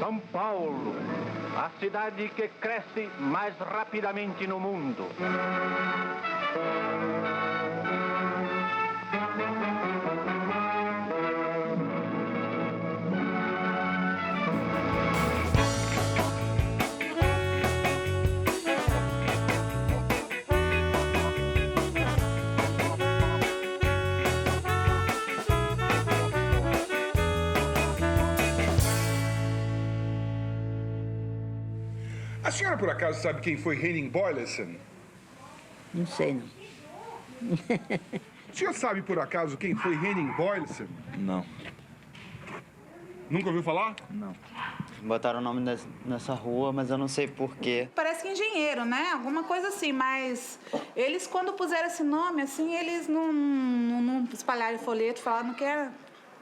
São Paulo, a cidade que cresce mais rapidamente no mundo. A senhora, por acaso, sabe quem foi Henning Boyleson? Não sei, não. O senhor sabe, por acaso, quem foi Henning Boyleson? Não. Nunca ouviu falar? Não. Botaram o nome nessa rua, mas eu não sei porquê. Parece que engenheiro, né? Alguma coisa assim, mas eles, quando puseram esse nome, assim, eles não espalharam folheto, falaram que era...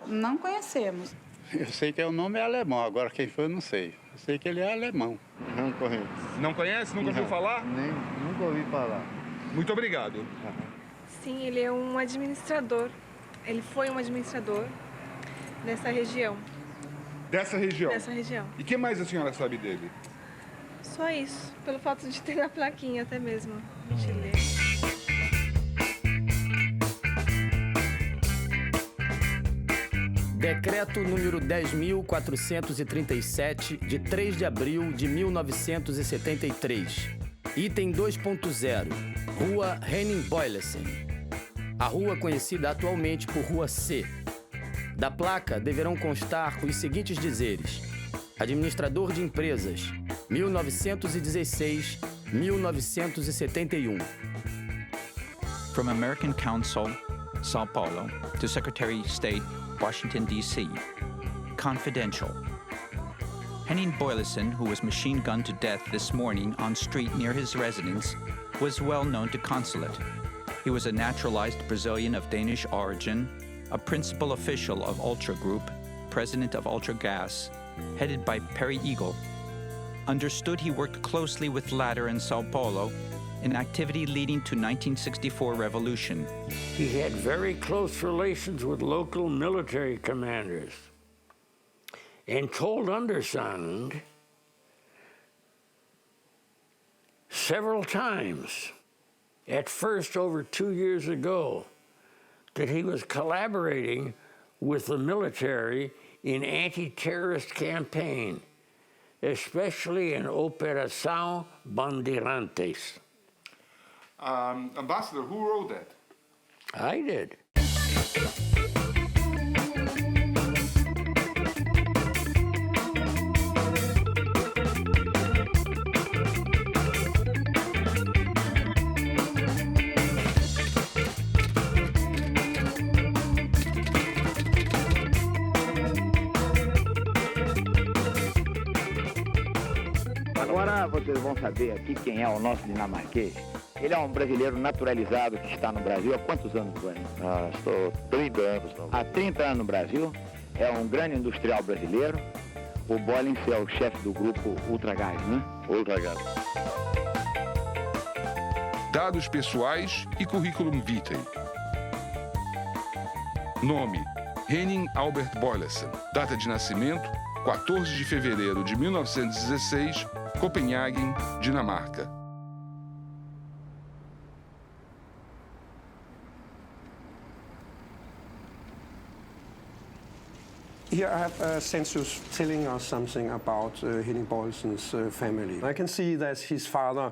Não conhecemos. Eu sei que o nome é alemão, agora quem foi eu não sei. Eu sei que ele é alemão. Não conheço. Não conhece? Nunca ouviu falar? Nunca ouvi falar. Muito obrigado. Sim, ele é um administrador. Ele foi um administrador dessa região. Dessa região? Dessa região. E o que mais a senhora sabe dele? Só isso, pelo fato de ter na plaquinha até mesmo. A gente lê. Decreto número 10.437, de 3 de abril de 1973. Item 2.0. Rua Henning Boyleson. A rua conhecida atualmente por Rua C. Da placa deverão constar os seguintes dizeres: Administrador de empresas, 1916-1971. From American Council, Sao Paulo, to Secretary of State, Washington, D.C. Confidential. Henning Boyleson, who was machine gunned to death this morning on street near his residence, was well known to consulate. He was a naturalized Brazilian of Danish origin, a principal official of Ultra Group, president of Ultra Gas, headed by Perry Eagle. Understood he worked closely with latter in Sao Paulo, an activity leading to 1964 revolution. He had very close relations with local military commanders and told Undersigned several times, at first over 2 years ago, that he was collaborating with the military in anti-terrorist campaign, especially in Operação Bandeirantes. Ambassador, who wrote that? I did. Agora vocês vão saber aqui quem é o nosso dinamarquês. Ele é um brasileiro naturalizado que está no Brasil há quantos anos, Bueno? Estou 30 anos. Não. Há 30 anos no Brasil. É um grande industrial brasileiro. O Bollins é o chefe do grupo Ultragás, né? Ultragás. Dados pessoais e currículum vitae. Nome: Henning Albert Boyleson. Data de nascimento: 14 de fevereiro de 1916, Copenhague, Dinamarca. Here I have a census telling us something about Henning Boyleson's family. I can see that his father,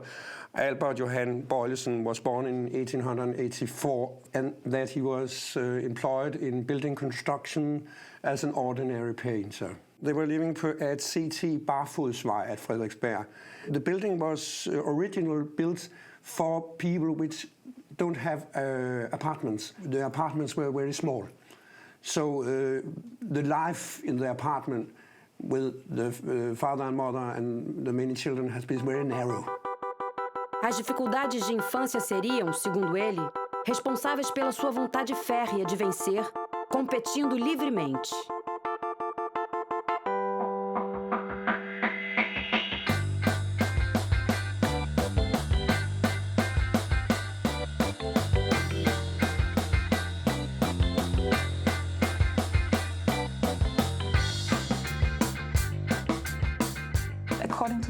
Albert Johan Boylesen, was born in 1884 and that he was employed in building construction as an ordinary painter. They were living at CT Barfodsvej at Frederiksberg. The building was originally built for people which don't have apartments. The apartments were very small. So the life in the apartment with the father and mother and the many children has been very narrow. As dificuldades de infância seriam, segundo ele, responsáveis pela sua vontade férrea de vencer, competindo livremente.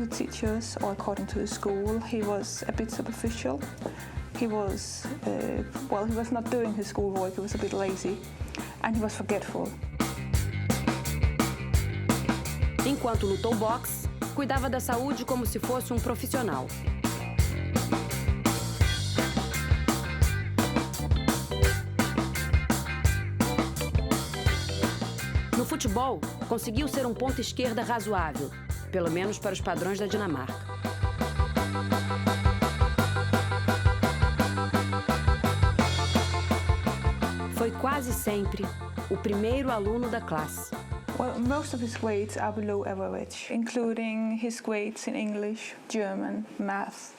the teachers or according to the school, he was a bit superficial. He was, he was not doing his schoolwork, he was a bit lazy, and he was forgetful. Enquanto lutou boxe, cuidava da saúde como se fosse um profissional. No futebol, conseguiu ser um ponta esquerda razoável, pelo menos para os padrões da Dinamarca. Foi quase sempre o primeiro aluno da classe. Well, most of his grades are below average, including his grades in English, German, math.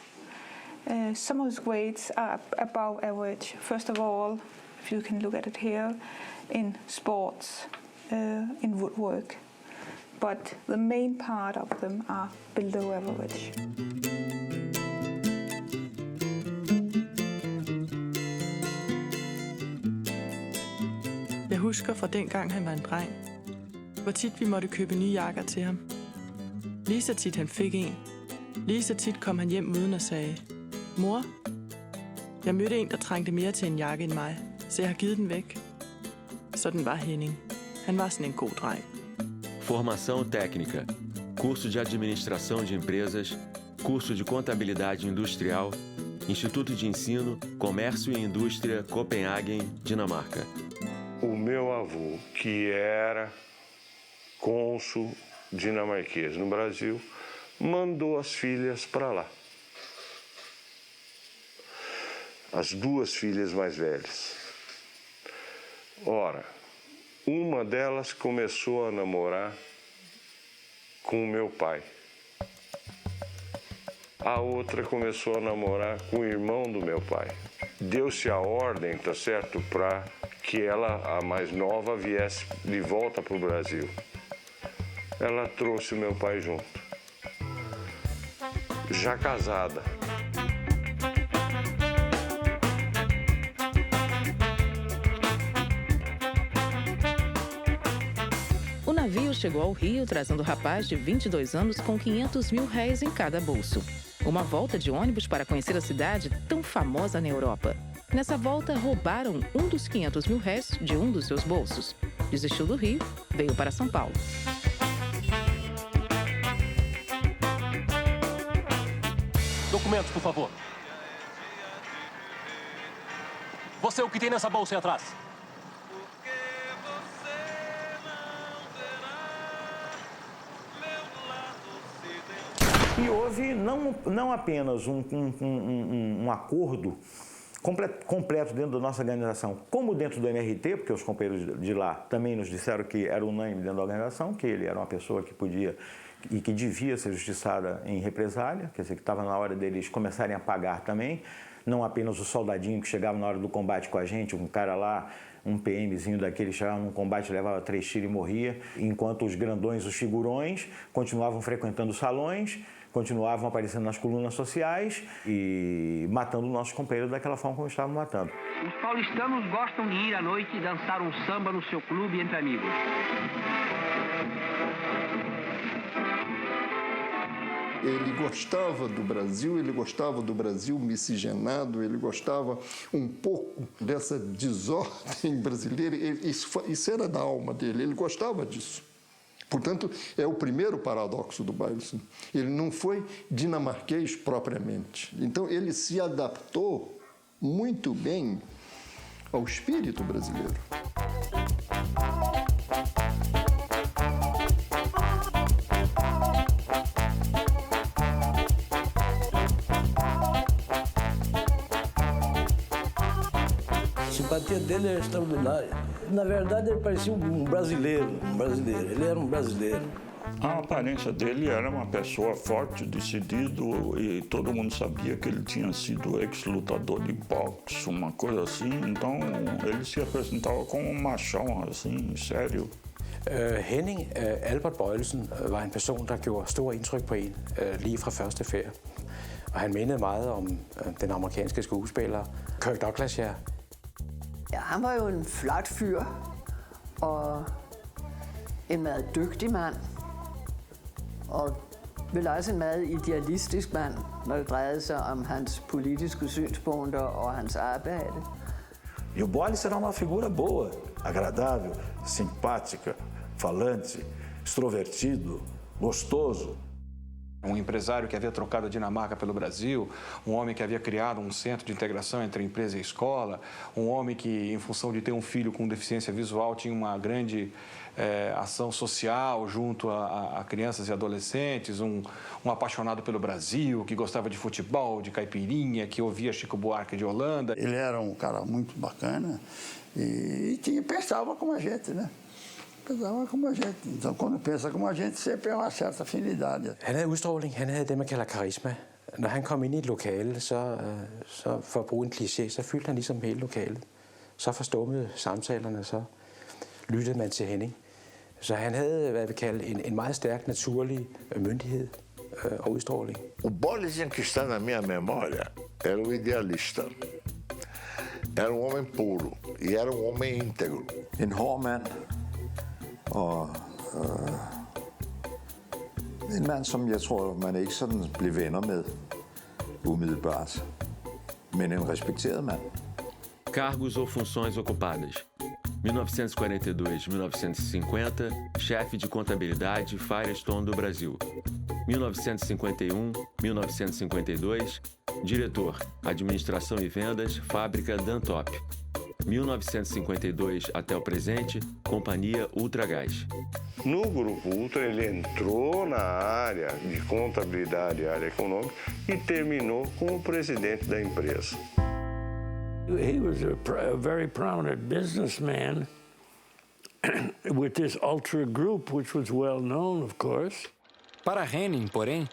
Some of his grades are above average. First of all, if you can look at it here, in sports, in woodwork. But the main part of them are below average. Jeg husker fra dengang han var en dreng, hvor tit vi måtte købe nye jakker til ham. Lige så tit han fik en. Lige så tit kom han hjem uden og sagde, mor, jeg mødte en, der trængte mere til en jakke end mig, så jeg har givet den væk. Sådan var Henning. Han var sådan en god dreng. Formação técnica, curso de administração de empresas, curso de contabilidade industrial, Instituto de Ensino, Comércio e Indústria, Copenhagen, Dinamarca. O meu avô, que era cônsul dinamarquês no Brasil, mandou as filhas para lá. As duas filhas mais velhas. Ora, uma delas começou a namorar com o meu pai. A outra começou a namorar com o irmão do meu pai. Deu-se a ordem, tá certo, para que ela, a mais nova, viesse de volta para o Brasil. Ela trouxe o meu pai junto. Já casada. O navio chegou ao Rio trazendo o rapaz de 22 anos com 500 mil réis em cada bolso. Uma volta de ônibus para conhecer a cidade tão famosa na Europa. Nessa volta, roubaram um dos 500 mil réis de um dos seus bolsos. Desistiu do Rio, veio para São Paulo. Documentos, por favor. Você, o que tem nessa bolsa aí atrás? E houve não apenas um acordo completo dentro da nossa organização, como dentro do MRT, porque os companheiros de lá também nos disseram que era unânime dentro da organização, que ele era uma pessoa que podia e que devia ser justiçada em represália, quer dizer, que estava na hora deles começarem a pagar também, não apenas o soldadinho que chegava na hora do combate com a gente, um cara lá, um PMzinho daquele, chegava num combate, levava 3 tiros e morria, enquanto os grandões, os figurões, continuavam frequentando os salões, continuavam aparecendo nas colunas sociais e matando nossos companheiros daquela forma como estavam matando. Os paulistanos gostam de ir à noite e dançar um samba no seu clube entre amigos. Ele gostava do Brasil miscigenado, ele gostava um pouco dessa desordem brasileira, isso era da alma dele, ele gostava disso. Portanto, é o primeiro paradoxo do Beijelsen. Ele não foi dinamarquês propriamente. Então, ele se adaptou muito bem ao espírito brasileiro. A simpatia dele era extraordinária. Na verdade, ele parecia um brasileiro. Ele era um brasileiro. A aparência dele era uma pessoa forte, decidido, e todo mundo sabia que ele tinha sido ex-lutador de boxe, uma coisa assim. Então, ele se apresentava como um machão, assim, sério. Henning Albert Beijelsen var en person, der gjorde stor indtryk på en, lige fra første færd. Og han mindede meget om den amerikanske skuespiller Kirk Douglas, ja. Ja, han var jo en flot fyr og en meget dygtig mand. Og Vel også en meget idealistisk mand, når det drejede sig om hans politiske synspunkter og hans arbejde. E o Boles era uma figura boa, agradável, simpática, falante, extrovertido, gostoso. Empresário que havia trocado a Dinamarca pelo Brasil, homem que havia criado centro de integração entre a empresa e a escola, homem que, em função de ter filho com deficiência visual, tinha uma grande ação social junto a crianças e adolescentes, apaixonado pelo Brasil, que gostava de futebol, de caipirinha, que ouvia Chico Buarque de Holanda. Ele era cara muito bacana e pensava como a gente, né? Pensava como a gente. Então, quando pensa como a gente, sempre har en certa afinidad. Han havde udstråling, han havde det, man kalder karisma. Når han kom ind i et lokale, så for at bruge en kliché, så fyldte han ligesom hele lokalet. Så forstummede samtalerne, så lyttede man til Henning. Så han havde, hvad vi kalder, en meget stærk, naturlig myndighed og udstråling. O Boles que está na minha memória era o idealista. Era homem puro e era homem íntegro. En hård mand. Og en mand, som jeg tror, man ikke sådan blev venner med umiddelbart, men en respekteret mand. Cargos ou funções ocupadas. 1942-1950, chefe de contabilidade Firestone do Brasil. 1951-1952, diretor, administração e vendas, fábrica Dantop. 1952 até o presente, Companhia Ultragás. No Grupo Ultra, ele entrou na área de contabilidade e área econômica e terminou como presidente da empresa. He was a very prominent businessman with this Ultra Group, which was well known, of course. Para Henning, porém,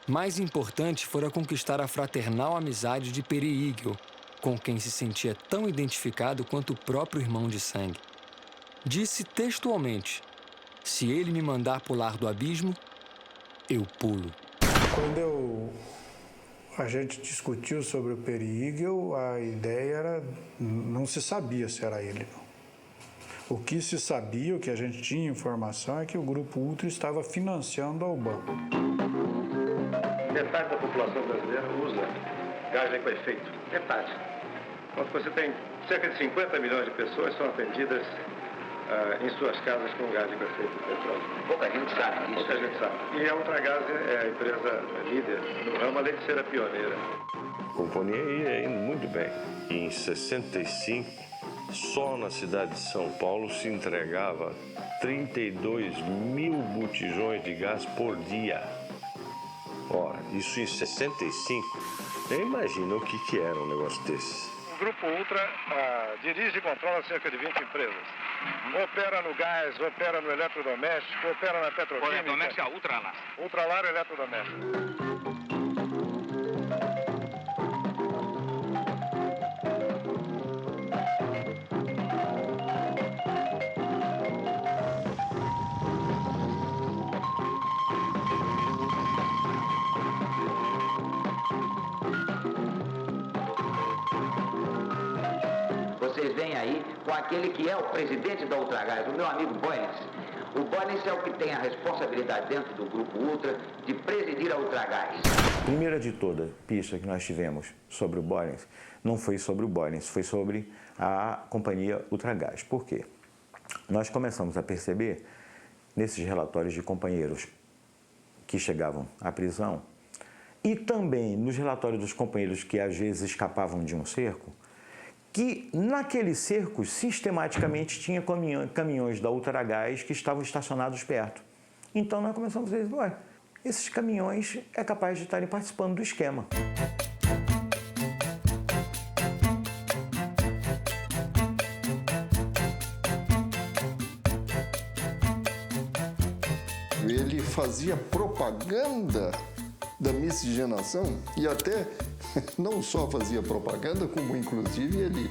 mais importante fora conquistar a fraternal amizade de Peri Igel, com quem se sentia tão identificado quanto o próprio irmão de sangue. Disse textualmente: se ele me mandar pular do abismo, eu pulo. Quando a gente discutiu sobre o Peri Igel, a ideia era, não se sabia se era ele, não. O que se sabia, o que a gente tinha informação, é que o Grupo Ultra estava financiando a UBAN. Metade da população brasileira usa gás liquefeito. Metade. Enquanto você tem cerca de 50 milhões de pessoas são atendidas em suas casas com gás liquefeito de petróleo. Pouca gente sabe disso. Pouca gente sabe. E a Ultragaz é a empresa líder no ramo, além de ser a pioneira. A companhia ia indo muito bem. E em 65, só na cidade de São Paulo se entregava 32 mil botijões de gás por dia. Ora, isso em 65. Nem imagina o que era um negócio desse. O Grupo Ultra dirige e controla cerca de 20 empresas. Opera no gás, opera no eletrodoméstico, opera na petroquímica. Eletrodoméstico é Ultralar. Ultralar eletrodoméstico. Vocês vêm aí com aquele que é o presidente da Ultragás, o meu amigo Boles. O Boles é o que tem a responsabilidade dentro do Grupo Ultra de presidir a Ultragás. A primeira de toda pista que nós tivemos sobre o Boles não foi sobre o Boles, foi sobre a Companhia Ultragás. Por quê? Nós começamos a perceber, nesses relatórios de companheiros que chegavam à prisão, e também nos relatórios dos companheiros que às vezes escapavam de um cerco, que naqueles cercos sistematicamente tinha caminhões da Ultragás que estavam estacionados perto. Então nós começamos a dizer, ué, esses caminhões é capaz de estarem participando do esquema. Ele fazia propaganda da miscigenação e até não só fazia propaganda, como inclusive ele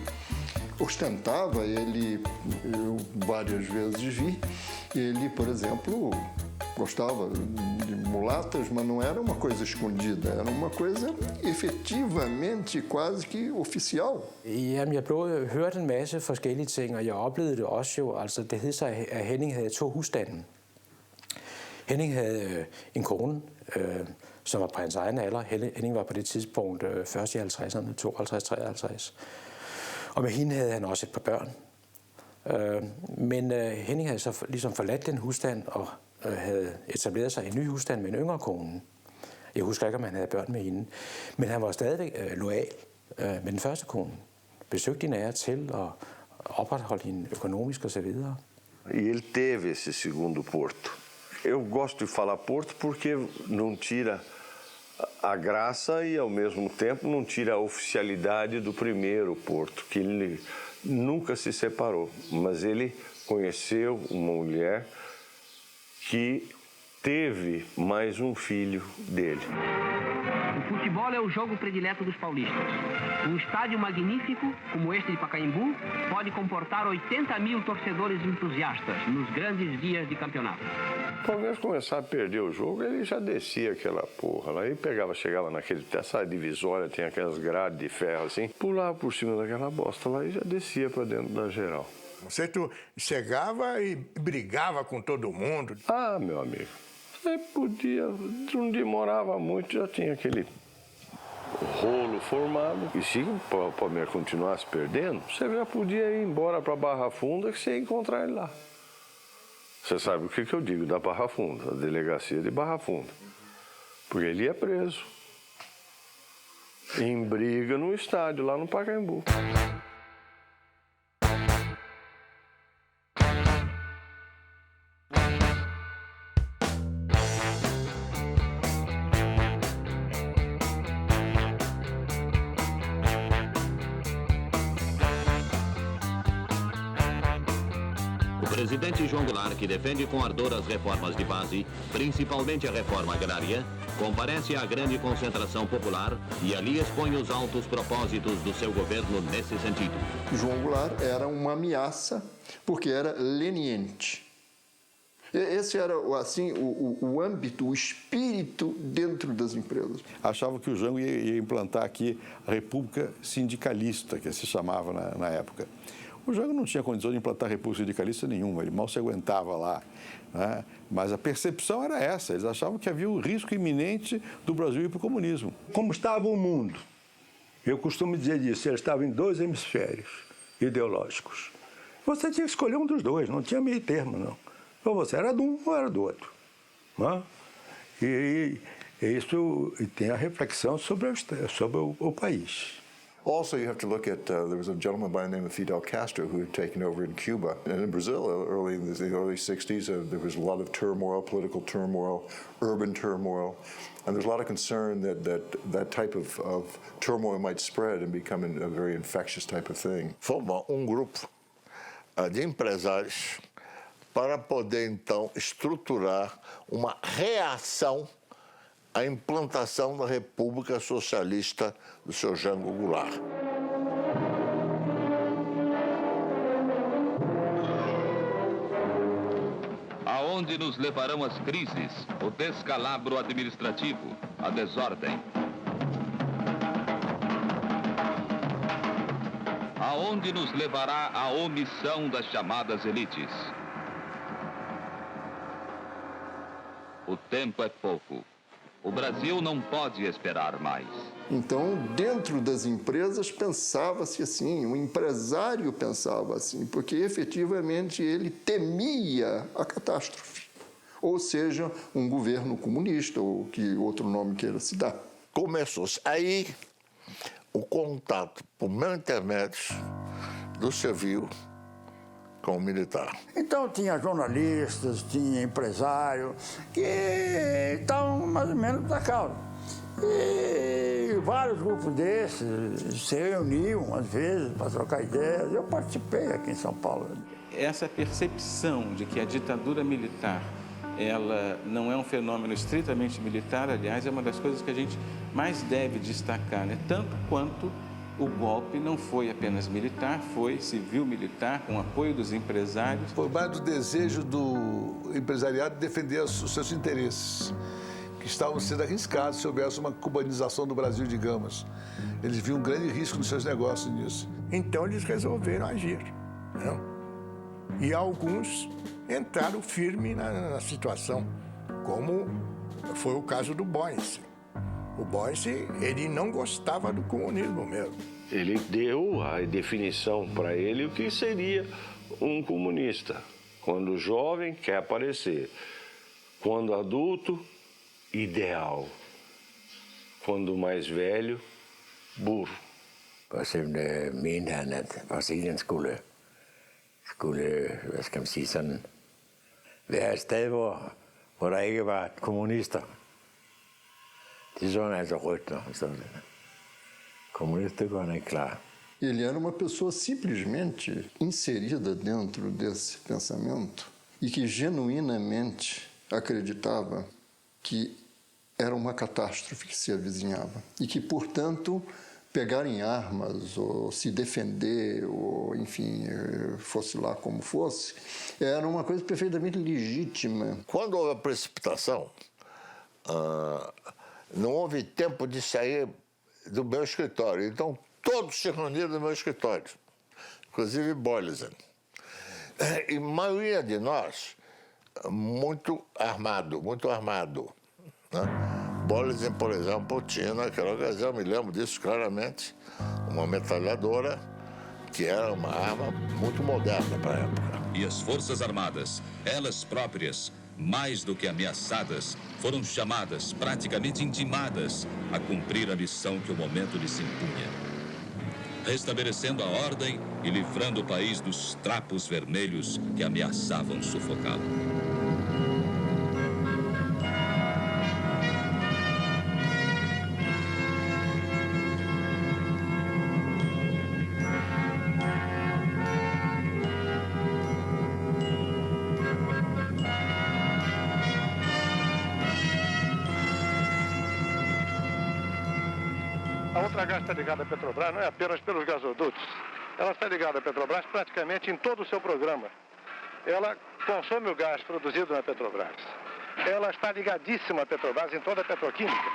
ostentava, eu várias vezes vi, ele, por exemplo, gostava de mulatas, mas não era uma coisa escondida, era uma coisa efetivamente quase que oficial. Jamen, jeg hørte en masse forskellige ting, og jeg oplevede det også jo. Altså, det hed sig, at Henning havde 2 husstande. Henning havde en kone, som var på hans egen alder. Henning var på det tidspunkt først i 50'erne, 52-53. Og med hende havde han også et par børn. Men Henning havde så ligesom forladt den husstand og havde etableret sig i en ny husstand med en yngre kone. Jeg husker ikke, om han havde børn med hende. Men han var stadigvæk loyal med den første kone. Besøgte hende af og til og opretholdt hende økonomisk og så videre. Ele teve esse segundo Porto. Eu gosto de falar Porto porque não tira a graça e, ao mesmo tempo, não tira a oficialidade do primeiro Porto, que ele nunca se separou. Mas ele conheceu uma mulher que teve mais um filho dele. O futebol é o jogo predileto dos paulistas. Um estádio magnífico, como este de Pacaembu, pode comportar 80.000 torcedores entusiastas nos grandes dias de campeonato. O Palmeiras começar a perder o jogo, ele já descia aquela porra lá. Ele chegava essa divisória, tem aquelas grades de ferro assim, pulava por cima daquela bosta lá e já descia para dentro da geral. Você chegava e brigava com todo mundo? Ah, meu amigo, você podia, não demorava muito, já tinha aquele rolo formado. E se o Palmeiras continuasse perdendo, você já podia ir embora para Barra Funda que você ia encontrar ele lá. Você sabe o que eu digo da Barra Funda, a delegacia de Barra Funda. Porque ele ia preso. Em briga no estádio, lá no Pacaembu. O presidente João Goulart, que defende com ardor as reformas de base, principalmente a reforma agrária, comparece à grande concentração popular e ali expõe os altos propósitos do seu governo nesse sentido. João Goulart era uma ameaça porque era leniente. Esse era assim o âmbito, o espírito dentro das empresas. Achavam que o Jango ia implantar aqui a República Sindicalista, que se chamava na época. O Jango não tinha condição de implantar república sindicalista nenhuma, ele mal se aguentava lá, né? Mas a percepção era essa, eles achavam que havia um risco iminente do Brasil ir para o comunismo. Como estava o mundo? Eu costumo dizer disso, ele estava em dois hemisférios ideológicos. Você tinha que escolher um dos dois, não tinha meio termo, não. Ou você era de um ou era do outro. Né? E isso tem a reflexão sobre o país. Also, you have to look at, there was a gentleman by the name of Fidel Castro who had taken over in Cuba. And in Brazil, early in the early 60s, there was a lot of turmoil, political turmoil, urban turmoil. And there's a lot of concern that type of turmoil might spread and become a very infectious type of thing. Formou grupo de empresários para poder, então, estruturar uma reação à implantação da República Socialista do seu Jango Goulart. Aonde nos levarão as crises, o descalabro administrativo, a desordem? Aonde nos levará a omissão das chamadas elites? O tempo é pouco. O Brasil não pode esperar mais. Então, dentro das empresas, pensava-se assim, o empresário pensava assim, porque efetivamente ele temia a catástrofe. Ou seja, um governo comunista, ou que outro nome queira se dar. Começou-se aí o contato, por meu intermédio, do civil com o militar. Então tinha jornalistas, tinha empresário que estavam mais ou menos da causa. E vários grupos desses se reuniam às vezes para trocar ideias. Eu participei aqui em São Paulo. Essa percepção de que a ditadura militar ela não é um fenômeno estritamente militar, aliás, é uma das coisas que a gente mais deve destacar, né? Tanto quanto o golpe não foi apenas militar, foi civil-militar, com apoio dos empresários. Foi mais do desejo do empresariado de defender os seus interesses, que estavam sendo arriscados se houvesse uma cubanização do Brasil, digamos. Eles viam um grande risco nos seus negócios nisso. Então eles resolveram agir. Não? E alguns entraram firme na situação, como foi o caso do Boyce. O Boyce, ele não gostava do comunismo mesmo. Ele deu a definição para ele o que seria um comunista. Quando jovem, quer aparecer. Quando adulto, ideal. Quando mais velho, burro. Og så mente han, at Brasilien skulle, hvad skal man sige, sådan, være et sted, hvor der ikke var kommunister. Det så han altså rødt, når han stod der. Comunista, det går han ikke klar. Ele era uma pessoa simplesmente inserida dentro desse pensamento e que genuinamente acreditava que era uma catástrofe que se avizinhava e que, portanto, pegar em armas ou se defender ou, enfim, fosse lá como fosse, era uma coisa perfeitamente legítima. Quando houve a precipitação, não houve tempo de sair do meu escritório. Então, todos se reuniram no meu escritório, inclusive Boyleson. E a maioria de nós, muito armado. Né? Boyleson, por exemplo, tinha naquela ocasião, me lembro disso claramente, uma metralhadora que era uma arma muito moderna para a época. E as Forças Armadas, elas próprias, mais do que ameaçadas, foram chamadas, praticamente intimadas, a cumprir a missão que o momento lhes impunha. Restabelecendo a ordem e livrando o país dos trapos vermelhos que ameaçavam sufocá-lo. A Ultragás está ligada à Petrobras não é apenas pelos gasodutos. Ela está ligada à Petrobras praticamente em todo o seu programa. Ela consome o gás produzido na Petrobras. Ela está ligadíssima à Petrobras em toda a petroquímica.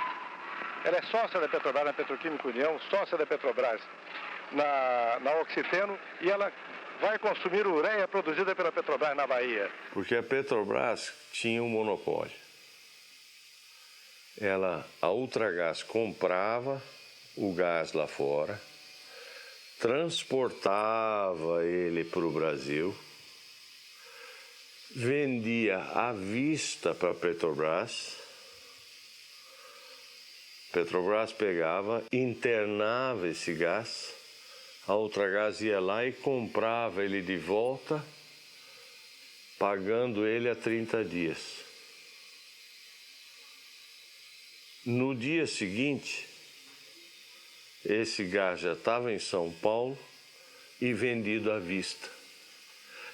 Ela é sócia da Petrobras na Petroquímica União, sócia da Petrobras na Oxiteno e ela vai consumir ureia produzida pela Petrobras na Bahia. Porque a Petrobras tinha um monopólio. A Ultragás comprava o gás lá fora, transportava ele para o Brasil, vendia à vista para a Petrobras. Petrobras pegava, internava esse gás, a Ultragás ia lá e comprava ele de volta, pagando ele a 30 dias. No dia seguinte, esse gás já estava em São Paulo e vendido à vista.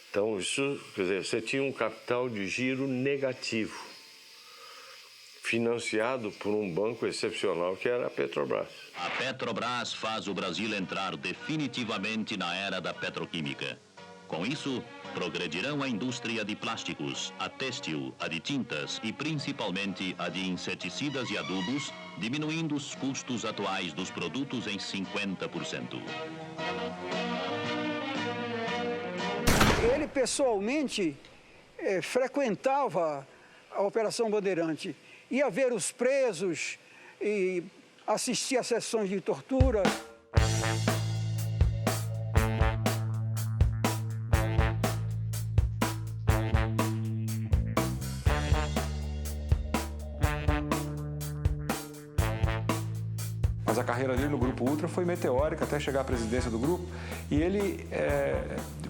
Então, isso, quer dizer, você tinha um capital de giro negativo, financiado por um banco excepcional que era a Petrobras. A Petrobras faz o Brasil entrar definitivamente na era da petroquímica. Com isso, progredirão a indústria de plásticos, a têxtil, a de tintas e principalmente a de inseticidas e adubos, diminuindo os custos atuais dos produtos em 50%. Ele pessoalmente frequentava a Operação Bandeirante, ia ver os presos e assistia a sessões de tortura. Mas a carreira dele no Grupo Ultra foi meteórica até chegar à presidência do grupo e ele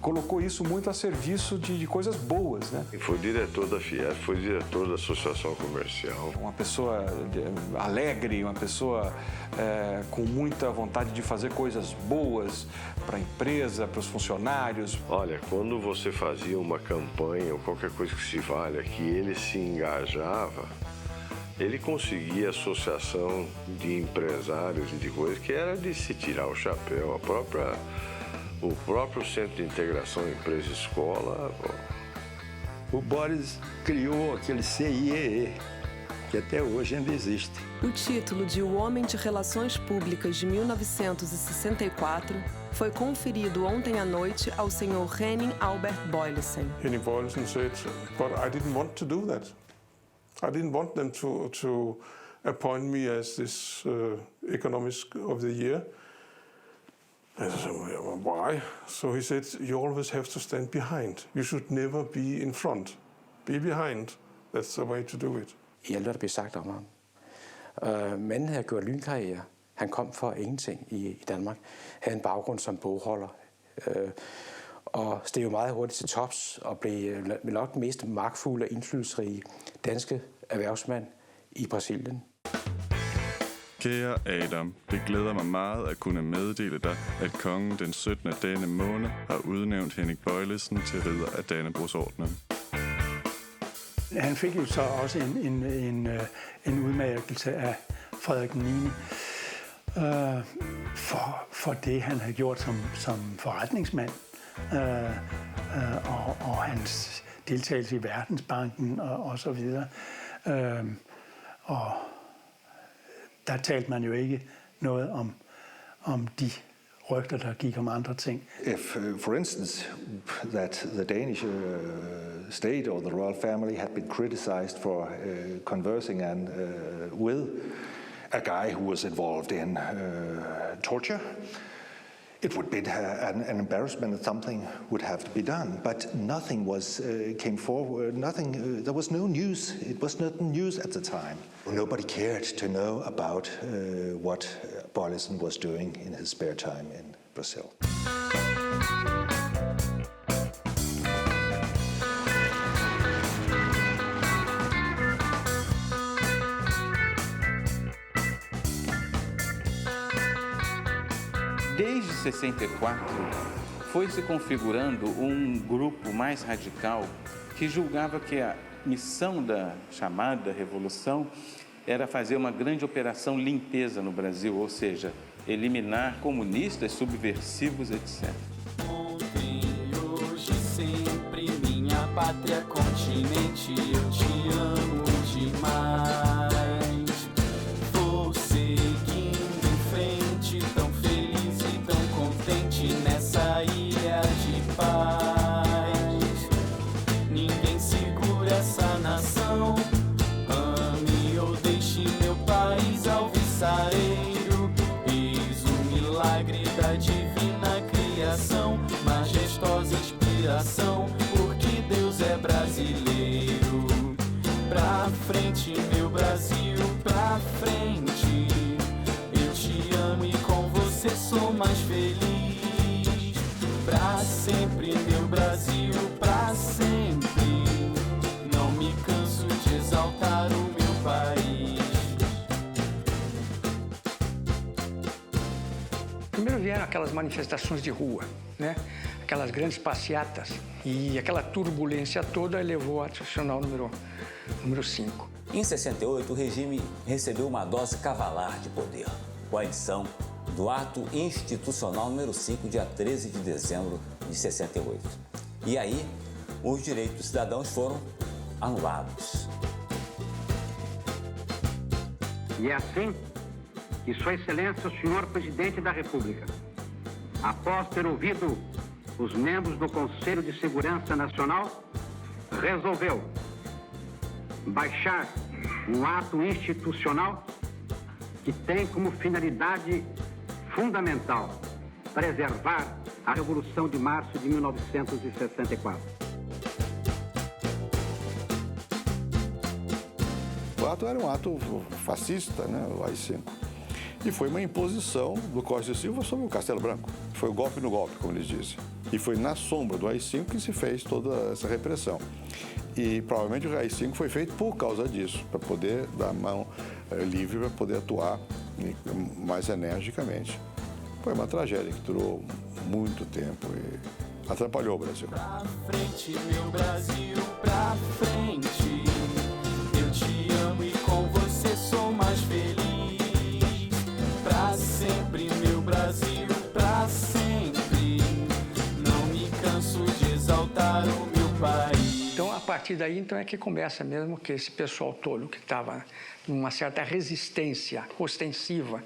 colocou isso muito a serviço de coisas boas, né? E foi diretor da Fiesp, foi diretor da Associação Comercial. Uma pessoa alegre, uma pessoa com muita vontade de fazer coisas boas para a empresa, para os funcionários. Olha, quando você fazia uma campanha ou qualquer coisa que se valha, que ele se engajava, ele conseguia associação de empresários e de coisas que era de se tirar o chapéu. O próprio Centro de Integração Empresa-Escola. O Boris criou aquele CIEE, que até hoje ainda existe. O título de O Homem de Relações Públicas de 1964 foi conferido ontem à noite ao senhor Henning Albert Boyleson. Henning Boyleson said, but I didn't want to do that. I didn't want them to appoint me as this economist of the year. I said, why? So he said, you always have to stand behind. You should never be in front. Be behind. That's the way to do it. I alt, hvad der blev sagt om ham. Manden havde gjort lynkarriere. Han kom for ingenting i Danmark. Havde en baggrund som bogholder. Og steg jo meget hurtigt til tops og blev nok den mest magtfulde og indflydelsesrige danske erhvervsmand i Brasilien. Kære Adam, det glæder mig meget at kunne meddele dig, at kongen den 17. af denne måned har udnævnt Henning Bøjlesen til ridder af Dannebrogsordenen. Han fik jo så også en udmærkelse af Frederik 9. For det, han havde gjort som forretningsmand, og hans deltagelse i Verdensbanken og så videre. Og der talte man jo ikke noget om de rygter, der gik om andre ting. If, for instance, that the Danish state or the royal family had been criticized for conversing with a guy who was involved in torture, it would be an embarrassment that something would have to be done. But nothing came forward. Nothing. There was no news. It was not news at the time. Nobody cared to know about what Bøjlesen was doing in his spare time in Brazil. Desde 64, foi se configurando grupo mais radical que julgava que a missão da chamada revolução era fazer uma grande operação limpeza no Brasil, ou seja, eliminar comunistas, subversivos, etc. Ontem, hoje, sempre, minha pátria, continente, eu te amo demais. Vou seguindo em frente, tão feliz e tão contente nessa ilha de paz. Ninguém segura essa nação. Ame ou deixe meu país alvissareiro. Eis o milagre da divina criação, majestosa inspiração, porque Deus é brasileiro. Pra frente, meu Brasil, pra frente. Eu te amo e com você sou mais feliz. Pra sempre, meu Brasil, pra sempre. Não me canso de exaltar o meu país. Primeiro vieram aquelas manifestações de rua, né? Aquelas grandes passeatas, e aquela turbulência toda levou ao tradicional número 5. Em 68, o regime recebeu uma dose cavalar de poder, com a edição do Ato Institucional número 5, dia 13 de dezembro de 68. E aí, os direitos dos cidadãos foram anulados. E é assim que Sua Excelência, o senhor Presidente da República, após ter ouvido os membros do Conselho de Segurança Nacional, resolveu baixar um ato institucional que tem como finalidade fundamental preservar a Revolução de Março de 1964. O ato era um ato fascista, né, o AI-5. E foi uma imposição do Costa e Silva sobre o Castelo Branco. Foi o golpe no golpe, como eles dizem. E foi na sombra do AI-5 que se fez toda essa repressão. E provavelmente o AI-5 foi feito por causa disso, para poder dar mão livre, para poder atuar mais energicamente. Foi uma tragédia que durou muito tempo e atrapalhou o Brasil. Pra frente, meu Brasil, pra frente. Eu te amo e com você sou mais feliz. Pra sempre, meu Brasil, pra sempre. Não me canso de exaltar o meu país. Então, a partir daí, então, é que começa mesmo que esse pessoal todo que estava numa certa resistência ostensiva,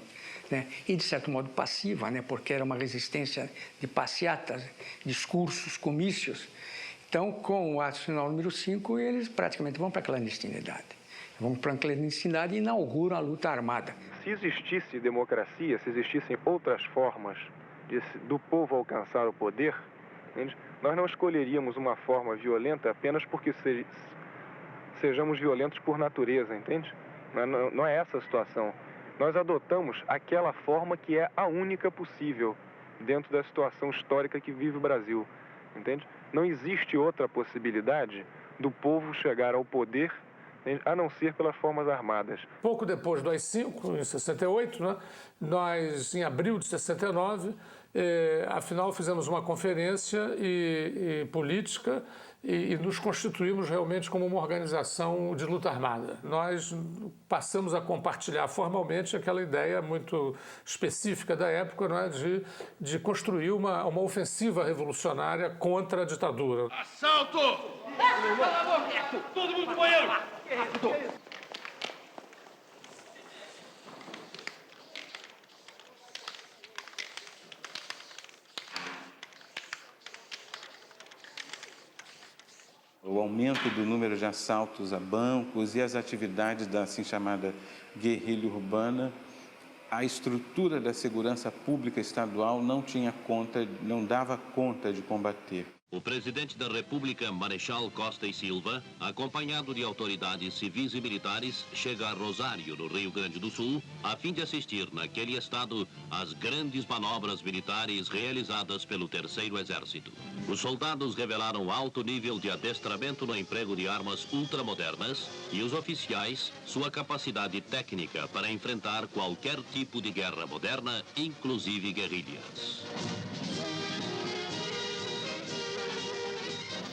né, e, de certo modo, passiva, né, porque era uma resistência de passeatas, discursos, comícios. Então, com o ato final número 5, eles praticamente vão para a clandestinidade. Vão para a clandestinidade e inauguram a luta armada. Se existisse democracia, se existissem outras formas do povo alcançar o poder, entende? Nós não escolheríamos uma forma violenta apenas porque sejamos violentos por natureza, entende? Não é essa a situação. Nós adotamos aquela forma que é a única possível dentro da situação histórica que vive o Brasil, entende? Não existe outra possibilidade do povo chegar ao poder a não ser pelas formas armadas. Pouco depois do AI-5, em 68, né, nós, em abril de 69, afinal fizemos uma conferência política e nos constituímos realmente como uma organização de luta armada. Nós passamos a compartilhar formalmente aquela ideia muito específica da época, não é, de construir uma ofensiva revolucionária contra a ditadura. Assalto! Cala a boca! Todo mundo pro banheiro! O aumento do número de assaltos a bancos e as atividades da assim chamada guerrilha urbana, a estrutura da segurança pública estadual não dava conta de combater. O presidente da República, Marechal Costa e Silva, acompanhado de autoridades civis e militares, chega a Rosário, no Rio Grande do Sul, a fim de assistir naquele estado às grandes manobras militares realizadas pelo Terceiro Exército. Os soldados revelaram alto nível de adestramento no emprego de armas ultramodernas e os oficiais sua capacidade técnica para enfrentar qualquer tipo de guerra moderna, inclusive guerrilhas.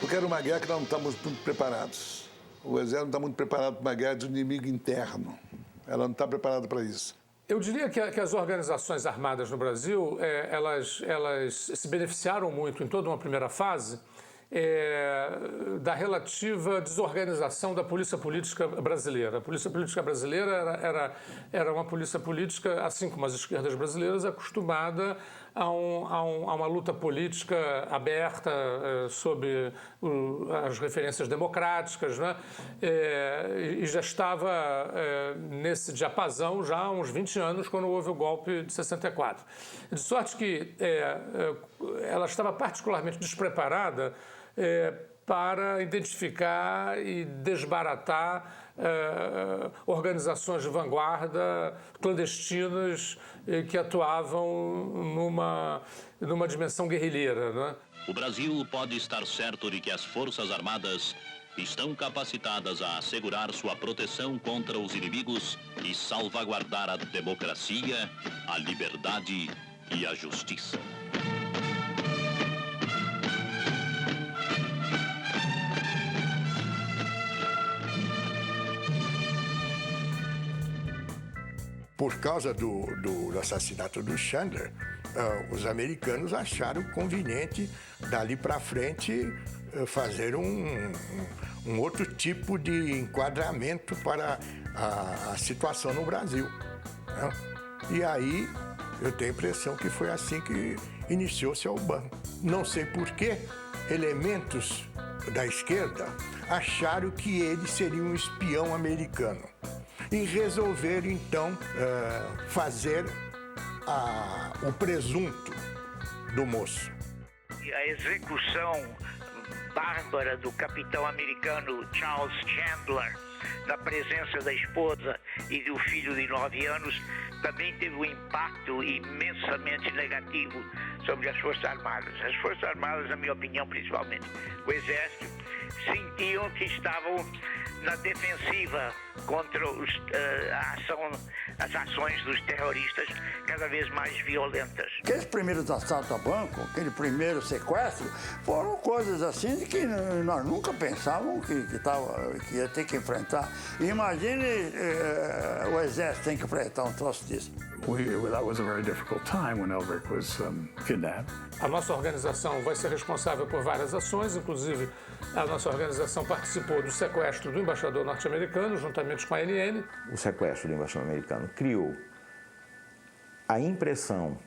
Porque era uma guerra que nós não estávamos muito preparados. O Exército não está muito preparado para uma guerra de inimigo interno. Ela não está preparada para isso. Eu diria que as organizações armadas no Brasil, elas se beneficiaram muito em toda uma primeira fase da relativa desorganização da polícia política brasileira. A polícia política brasileira era uma polícia política, assim como as esquerdas brasileiras, acostumada a uma luta política aberta sob as referências democráticas, né? E já estava nesse diapasão já há uns 20 anos, quando houve o golpe de 64. De sorte que ela estava particularmente despreparada para identificar e desbaratar organizações de vanguarda clandestinas que atuavam numa dimensão guerrilheira, né? O Brasil pode estar certo de que as Forças Armadas estão capacitadas a assegurar sua proteção contra os inimigos e salvaguardar a democracia, a liberdade e a justiça. Por causa do assassinato do Chandler, os americanos acharam conveniente, dali para frente, fazer um outro tipo de enquadramento para a situação no Brasil, né? E aí, eu tenho a impressão que foi assim que iniciou-se a UBAN. Não sei por que elementos da esquerda acharam que ele seria um espião americano. E resolveram, então, fazer o presunto do moço. A execução bárbara do capitão americano Charles Chandler, na presença da esposa e do filho de 9 anos, também teve um impacto imensamente negativo sobre as Forças Armadas. As Forças Armadas, na minha opinião, principalmente o Exército, sentiam que estavam na defensiva contra as ações dos terroristas cada vez mais violentas. Aqueles primeiros assaltos a banco, aquele primeiro sequestro, foram coisas assim de que nós nunca pensávamos que ia ter que enfrentar. Imagine o Exército tem que enfrentar um troço desse. That was a very difficult time when Elbrick was kidnapped. A nossa organização vai ser responsável por várias ações, inclusive a nossa organização participou do sequestro do embaixador norte-americano, juntamente com a ANN. O sequestro do embaixador americano criou a impressão,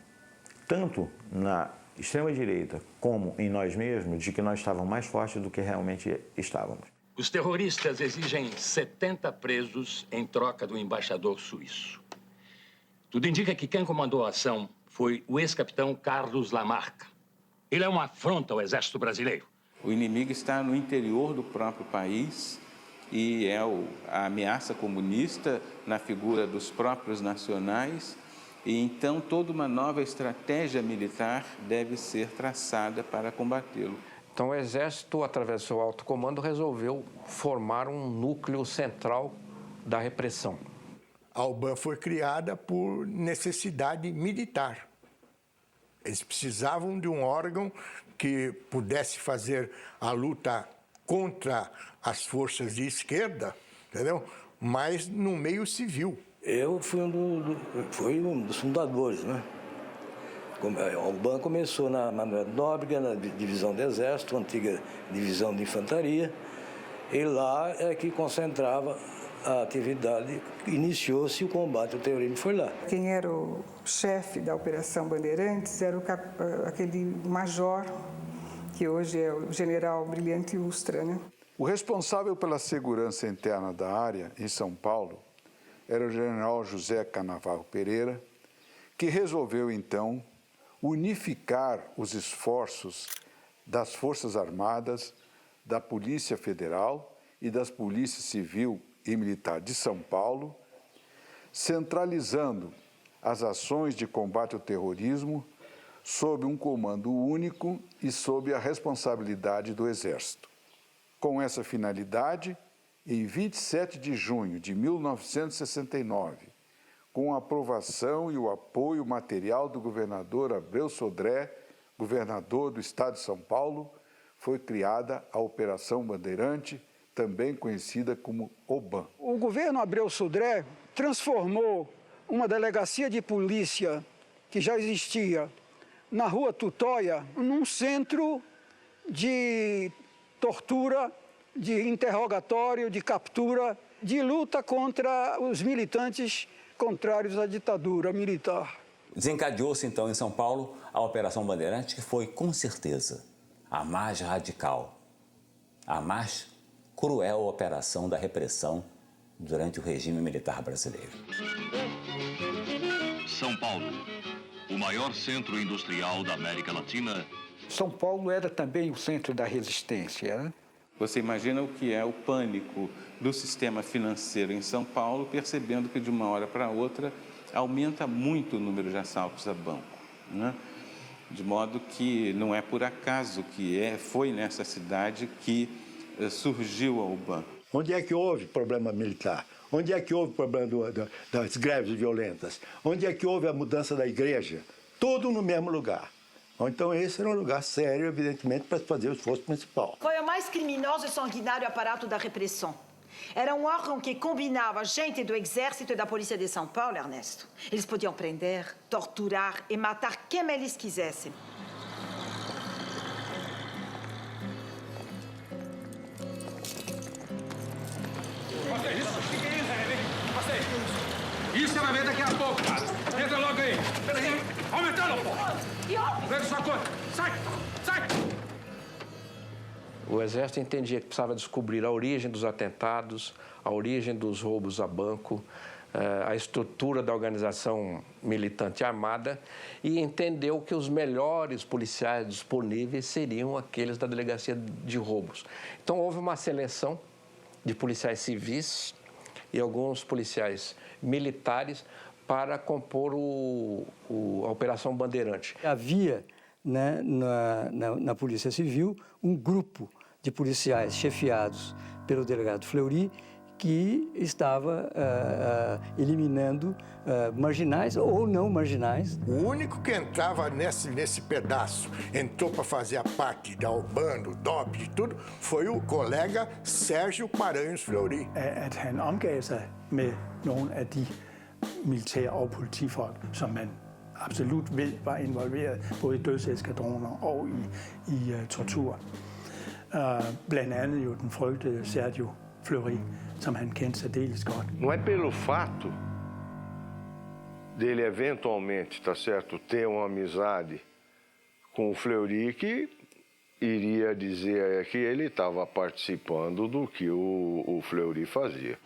tanto na extrema-direita como em nós mesmos, de que nós estávamos mais fortes do que realmente estávamos. Os terroristas exigem 70 presos em troca do embaixador suíço. Tudo indica que quem comandou a ação foi o ex-capitão Carlos Lamarca. Ele é uma afronta ao exército brasileiro. O inimigo está no interior do próprio país e é a ameaça comunista na figura dos próprios nacionais. E então toda uma nova estratégia militar deve ser traçada para combatê-lo. Então o Exército, através do seu alto comando, resolveu formar um núcleo central da repressão. A UBAN foi criada por necessidade militar. Eles precisavam de um órgão que pudesse fazer a luta contra as forças de esquerda, entendeu? Mas no meio civil. Eu fui um dos fundadores, né? A UBAN começou na Manuel Nóbrega, na divisão do Exército, antiga divisão de infantaria, e lá é que concentrava a atividade. Iniciou-se o combate ao terrorismo, foi lá. Quem era o chefe da Operação Bandeirantes era aquele major, que hoje é o general Brilhante Ustra, né? O responsável pela segurança interna da área, em São Paulo, era o general José Canavarro Pereira, que resolveu, então, unificar os esforços das Forças Armadas, da Polícia Federal e das Polícias Civil e Militar de São Paulo, centralizando as ações de combate ao terrorismo sob um comando único e sob a responsabilidade do Exército. Com essa finalidade, em 27 de junho de 1969, com a aprovação e o apoio material do governador Abreu Sodré, governador do estado de São Paulo, foi criada a Operação Bandeirante, também conhecida como OBAN. O governo Abreu Sodré transformou uma delegacia de polícia que já existia na Rua Tutóia num centro de tortura, de interrogatório, de captura, de luta contra os militantes contrários à ditadura militar. Desencadeou-se então em São Paulo a Operação Bandeirante, que foi, com certeza, a mais radical, a mais cruel operação da repressão durante o regime militar brasileiro. São Paulo, o maior centro industrial da América Latina. São Paulo era também o centro da resistência, né? Você imagina o que é o pânico do sistema financeiro em São Paulo, percebendo que de uma hora para outra aumenta muito o número de assaltos a banco, né? De modo que não é por acaso que foi nessa cidade que surgiu a UBAN. Onde é que houve problema militar? Onde é que houve problema das greves violentas? Onde é que houve a mudança da igreja? Tudo no mesmo lugar. Então esse era um lugar sério, evidentemente, para fazer o esforço principal. Foi o mais criminoso e sanguinário aparato da repressão. Era um órgão que combinava gente do Exército e da Polícia de São Paulo, Ernesto. Eles podiam prender, torturar e matar quem eles quisessem. Isso você vai ver daqui a pouco, cara. Entra logo aí. Peraí. Aumentando, porra. Pega sua coisa. Sai. Sai. O Exército entendia que precisava descobrir a origem dos atentados, a origem dos roubos a banco, a estrutura da organização militante armada e entendeu que os melhores policiais disponíveis seriam aqueles da Delegacia de Roubos. Então houve uma seleção de policiais civis e alguns policiais militares para compor a Operação Bandeirante. Havia, né, na Polícia Civil um grupo de policiais chefiados pelo delegado Fleury que estava eliminando marginais ou não marginais. O único que entrava nesse pedaço, entrou para fazer a parte da UBAN, do DOP, de tudo, foi o colega Sérgio Paranhos Fleury. At han omgav sig med nogle af de militære og politifolk, som man absolut ved var involveret både i dødseskadroner og i tortur. Blandt andet jo den frygtede Sergio Fleury, som han kendte særdeles godt. Não é pelo fato dele eventualmente, tá certo, ter uma amizade com o Fleury que iria dizer que ele estava participando do que o Fleury fazia.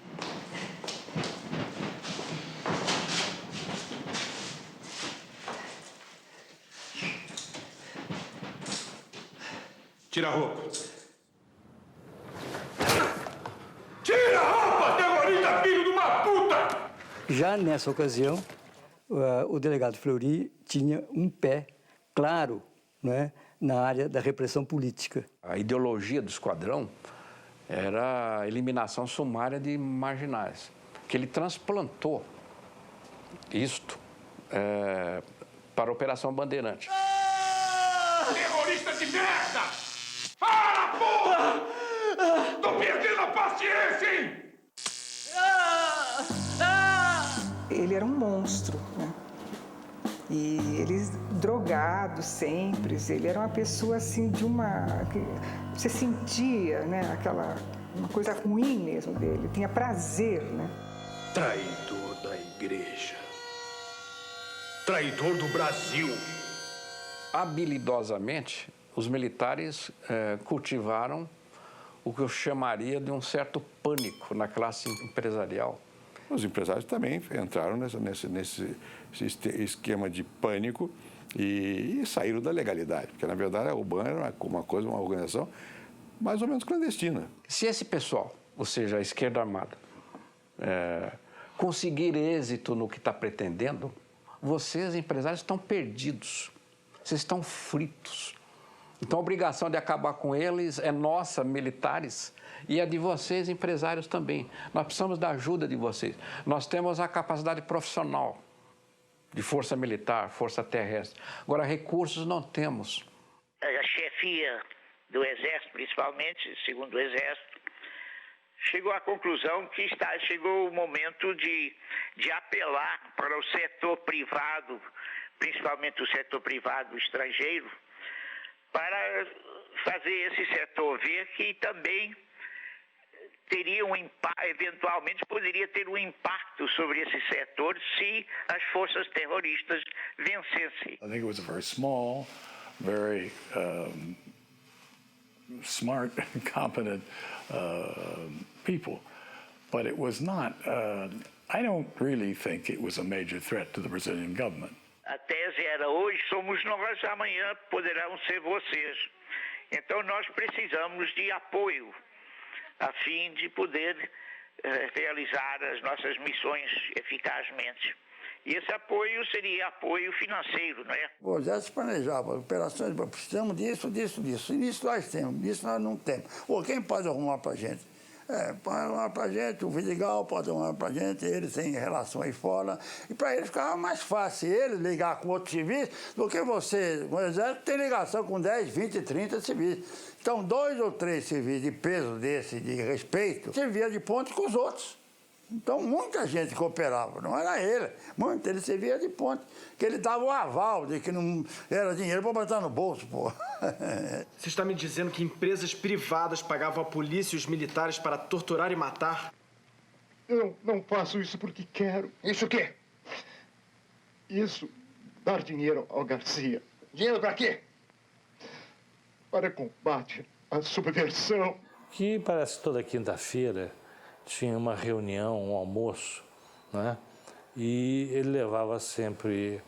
Tira a roupa. Tira a roupa, terrorista, filho de uma puta! Já nessa ocasião, o delegado Fleury tinha um pé claro, né, na área da repressão política. A ideologia do esquadrão era a eliminação sumária de marginais, que ele transplantou isto para a Operação Bandeirante. Terrorista de merda! Fala, porra! Tô perdendo a paciência, hein? Ele era um monstro, né? E ele drogado sempre, ele era uma pessoa assim de uma... Você sentia, né, uma coisa ruim mesmo dele, tinha prazer, né? Traidor da igreja. Traidor do Brasil. Habilidosamente, os militares cultivaram o que eu chamaria de um certo pânico na classe empresarial. Os empresários também entraram nesse esquema de pânico e saíram da legalidade, porque, na verdade, a UBAN era uma organização mais ou menos clandestina. Se esse pessoal, ou seja, a esquerda armada, conseguir êxito no que está pretendendo, vocês, empresários, estão perdidos. Vocês estão fritos. Então, a obrigação de acabar com eles é nossa, militares, e a de vocês, empresários, também. Nós precisamos da ajuda de vocês. Nós temos a capacidade profissional de força militar, força terrestre. Agora, recursos não temos. A chefia do Exército, principalmente, segundo o Exército, chegou à conclusão que chegou o momento de apelar para o setor privado, principalmente o setor privado estrangeiro, para fazer esse setor ver que também teria eventualmente poderia ter um impacto sobre esse setor se as forças terroristas vencessem. I think it was a very small, very smart, competent people, but it was not. I don't really think it was a major threat to the Brazilian government. A tese era: hoje somos nós, amanhã poderão ser vocês. Então nós precisamos de apoio a fim de poder realizar as nossas missões eficazmente. E esse apoio seria apoio financeiro, não é? O Exército planejava operações, precisamos disso, disso, disso. E isso nós temos, isso nós não temos. Ou quem pode arrumar para a gente? Pode arrumar para a gente, o Vidigal pode arrumar para a gente, eles têm relação aí fora. E para eles ficava mais fácil eles ligar com outros civis do que você. O Exército tem ligação com 10, 20, 30 civis. Então, 2 ou 3 civis de peso desse, de respeito, servia de ponte com os outros. Então, muita gente cooperava, não era ele. Ele servia de ponte, que ele dava o aval de que não era dinheiro para botar no bolso, pô. Você está me dizendo que empresas privadas pagavam a polícia e os militares para torturar e matar? Eu não faço isso porque quero. Isso o quê? Isso, dar dinheiro ao Garcia. Dinheiro para quê? Para combate à subversão. Que parece que toda quinta-feira tinha uma reunião, um almoço, né? E ele levava sempre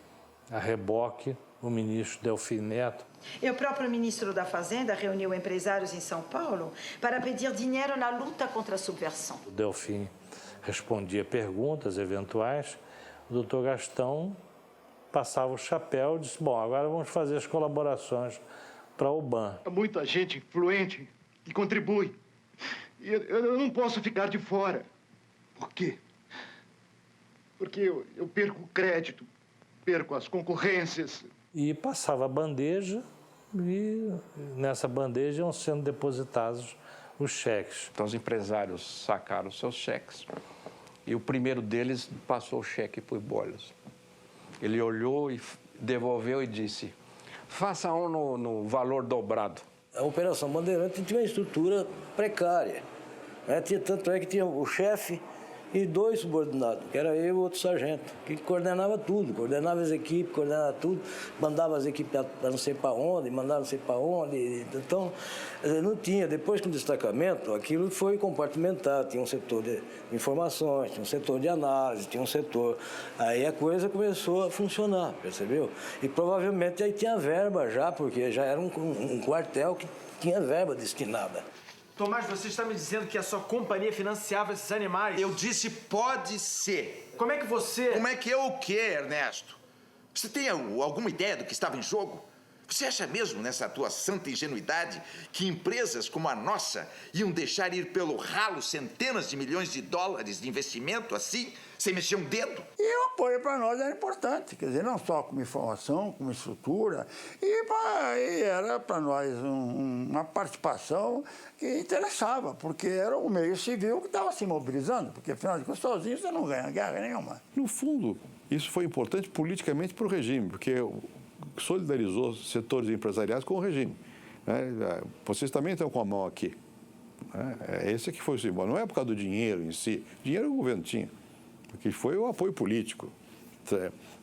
a reboque o ministro Delfim Neto. E o próprio ministro da Fazenda reuniu empresários em São Paulo para pedir dinheiro na luta contra a subversão. O Delfim respondia perguntas eventuais, o doutor Gastão passava o chapéu e disse: bom, agora vamos fazer as colaborações para a UBAN. Há muita gente influente que contribui. E eu não posso ficar de fora. Por quê? Porque eu perco o crédito, perco as concorrências. E passava a bandeja e nessa bandeja iam sendo depositados os cheques. Então os empresários sacaram seus cheques e o primeiro deles passou o cheque para o Bolos. Ele olhou e devolveu e disse: faça um no valor dobrado. A Operação Bandeirante tinha uma estrutura precária. Tanto é que tinha o chefe e 2 subordinados, que era eu e outro sargento, que coordenava tudo, coordenava as equipes, coordenava tudo, mandava as equipes para não sei para onde, mandava não sei para onde. Então, não tinha. Depois que o destacamento, aquilo foi compartimentado, tinha um setor de informações, tinha um setor de análise, tinha um setor. Aí a coisa começou a funcionar, percebeu? E provavelmente aí tinha verba já, porque já era um quartel que tinha verba destinada. Tomás, você está me dizendo que a sua companhia financiava esses animais? Eu disse pode ser. Como é que você... Como é que é o quê, Ernesto? Você tem alguma ideia do que estava em jogo? Você acha mesmo, nessa tua santa ingenuidade, que empresas como a nossa iam deixar ir pelo ralo centenas de milhões de dólares de investimento assim, sem mexer um dedo? E o apoio para nós era importante, quer dizer, não só como informação, como estrutura, e era para nós uma participação que interessava, porque era o meio civil que estava se mobilizando, porque afinal de contas, sozinho você não ganha guerra nenhuma. No fundo, isso foi importante politicamente para o regime, porque solidarizou setores empresariais com o regime. Vocês também estão com a mão aqui. Esse que foi o símbolo. Não é por causa do dinheiro em si. Dinheiro o governo tinha. Porque foi o apoio político,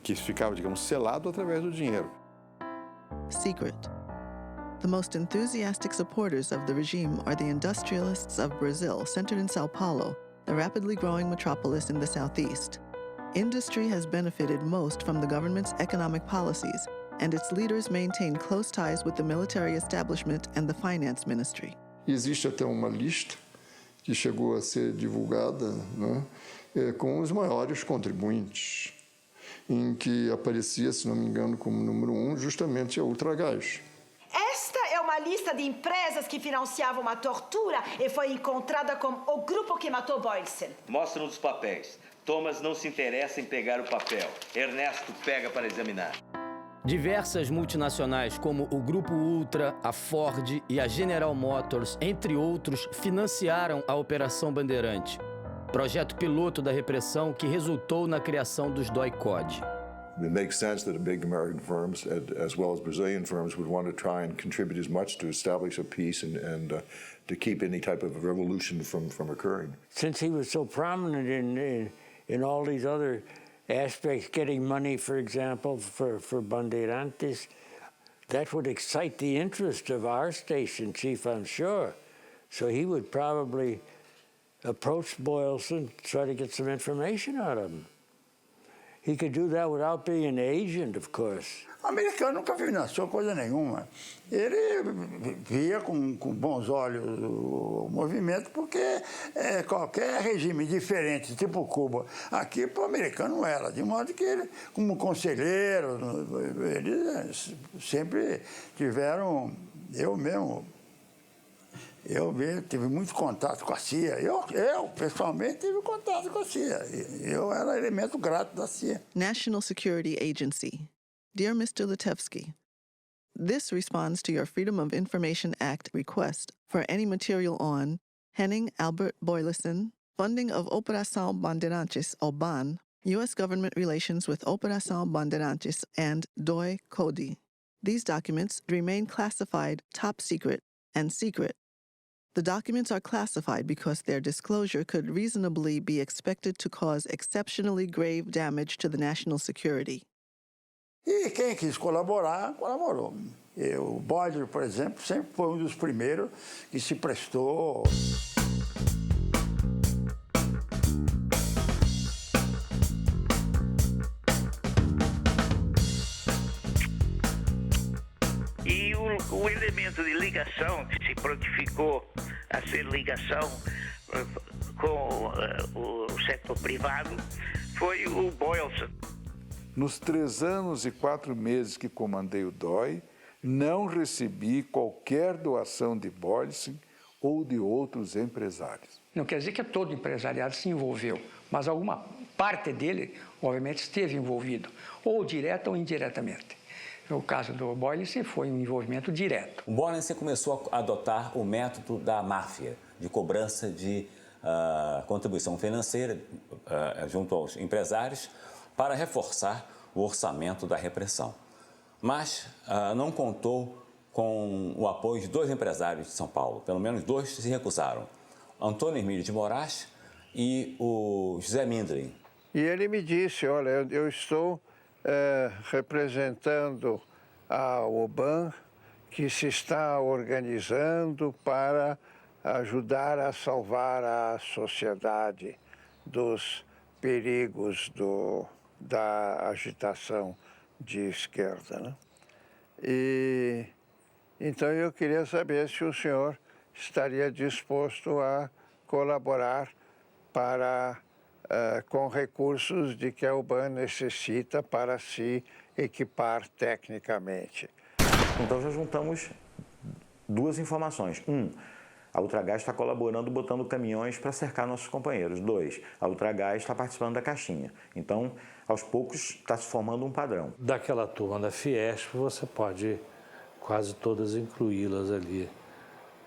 que ficava, digamos, selado através do dinheiro. Secret. The most enthusiastic supporters of the regime are the industrialists of Brazil, centered in Sao Paulo, the rapidly growing metropolis in the southeast. Industry has benefited most from the government's economic policies, and its leaders maintain close ties with the military establishment and the finance ministry. Existe até uma lista que chegou a ser divulgada, né, com os maiores contribuintes, em que aparecia, se não me engano, como número 1, justamente a Ultragás. Esta é uma lista de empresas que financiavam a tortura e foi encontrada com o grupo que matou Boylston. Mostram os papéis. Thomas não se interessa em pegar o papel. Ernesto pega para examinar. Diversas multinacionais, como o Grupo Ultra, a Ford e a General Motors, entre outros, financiaram a Operação Bandeirante, projeto piloto da repressão que resultou na criação dos DOI-CODE. It makes sense that big American firms, as well as Brazilian firms, would want to try and contribute as much to establish a peace and to keep any type of revolution from occurring. Since he was so prominent in all these other aspects, getting money, for example, for Bandeirantes, that would excite the interest of our station chief, I'm sure. So he would probably approach Boylston, try to get some information out of him. He could do that without being an agent, of course. O americano nunca financiou coisa nenhuma. Ele via com bons olhos o movimento, porque qualquer regime diferente, tipo Cuba, aqui para o americano não era, de modo que ele, como conselheiro, eles sempre tiveram, eu tive muito contato com a CIA. Eu pessoalmente, tive contato com a CIA. Eu era elemento grato da CIA. National Security Agency. Dear Mr. Litevsky, this responds to your Freedom of Information Act request for any material on Henning Albert Boyleson, funding of Operação Bandeirantes, OBAN, U.S. government relations with Operação Bandeirantes, and DOI-CODE. These documents remain classified top secret and secret. The documents are classified because their disclosure could reasonably be expected to cause exceptionally grave damage to the national security. E quem quis colaborar, colaborou. O Boyle, por exemplo, sempre foi um dos primeiros que se prestou. E o elemento de ligação que se prontificou a ser ligação com o setor privado foi o Boylston. Nos 3 anos e 4 meses que comandei o DOI, não recebi qualquer doação de Boylston ou de outros empresários. Não quer dizer que todo empresariado se envolveu, mas alguma parte dele, obviamente, esteve envolvido, ou direta ou indiretamente. No caso do Boylston, foi um envolvimento direto. O Boylston começou a adotar o método da máfia, de cobrança de contribuição financeira junto aos empresários, para reforçar o orçamento da repressão. Mas não contou com o apoio de 2 empresários de São Paulo. Pelo menos 2 se recusaram. Antônio Emílio de Moraes e o José Mindlin. E ele me disse, olha, eu estou representando a OBAN, que se está organizando para ajudar a salvar a sociedade dos perigos da agitação de esquerda, né? E então eu queria saber se o senhor estaria disposto a colaborar com recursos de que a UBAN necessita para se equipar tecnicamente. Então já juntamos duas informações. A Ultragaz está colaborando, botando caminhões para cercar nossos companheiros. 2, a Ultragaz está participando da caixinha. Então, aos poucos, está se formando um padrão. Daquela turma da Fiesp, você pode quase todas incluí-las ali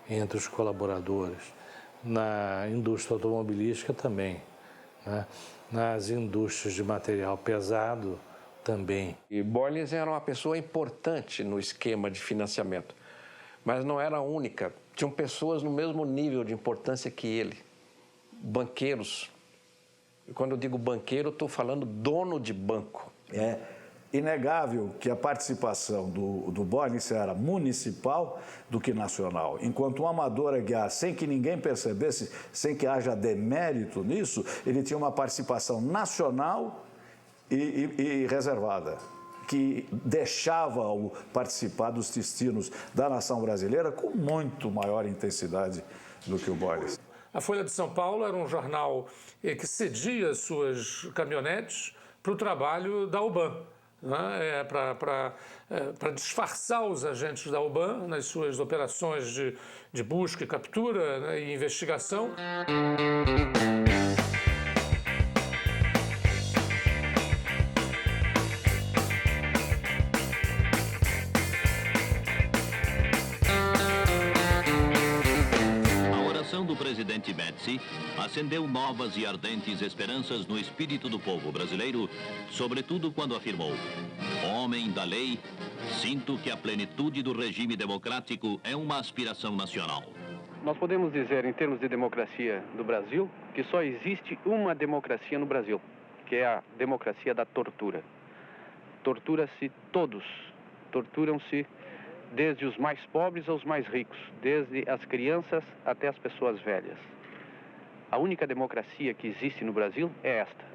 entre os colaboradores. Na indústria automobilística também, né? Nas indústrias de material pesado também. E Boyles era uma pessoa importante no esquema de financiamento, mas não era a única. Tinham pessoas no mesmo nível de importância que ele, banqueiros. E quando eu digo banqueiro, estou falando dono de banco. É inegável que a participação do Boyles era municipal do que nacional. Enquanto um amador aguiar, sem que ninguém percebesse, sem que haja demérito nisso, ele tinha uma participação nacional e reservada, que deixava-o participar dos destinos da nação brasileira com muito maior intensidade do que o Boyles. A Folha de São Paulo era um jornal que cedia suas caminhonetes para o trabalho da UBAN, né? Para disfarçar os agentes da UBAN nas suas operações de busca e captura, né, e investigação. Do presidente Médici acendeu novas e ardentes esperanças no espírito do povo brasileiro, sobretudo quando afirmou: homem da lei, sinto que a plenitude do regime democrático é uma aspiração nacional. Nós podemos dizer, em termos de democracia do Brasil, que só existe uma democracia no Brasil, que é a democracia da tortura. Tortura-se todos, torturam-se desde os mais pobres aos mais ricos, desde as crianças até as pessoas velhas. A única democracia que existe no Brasil é esta.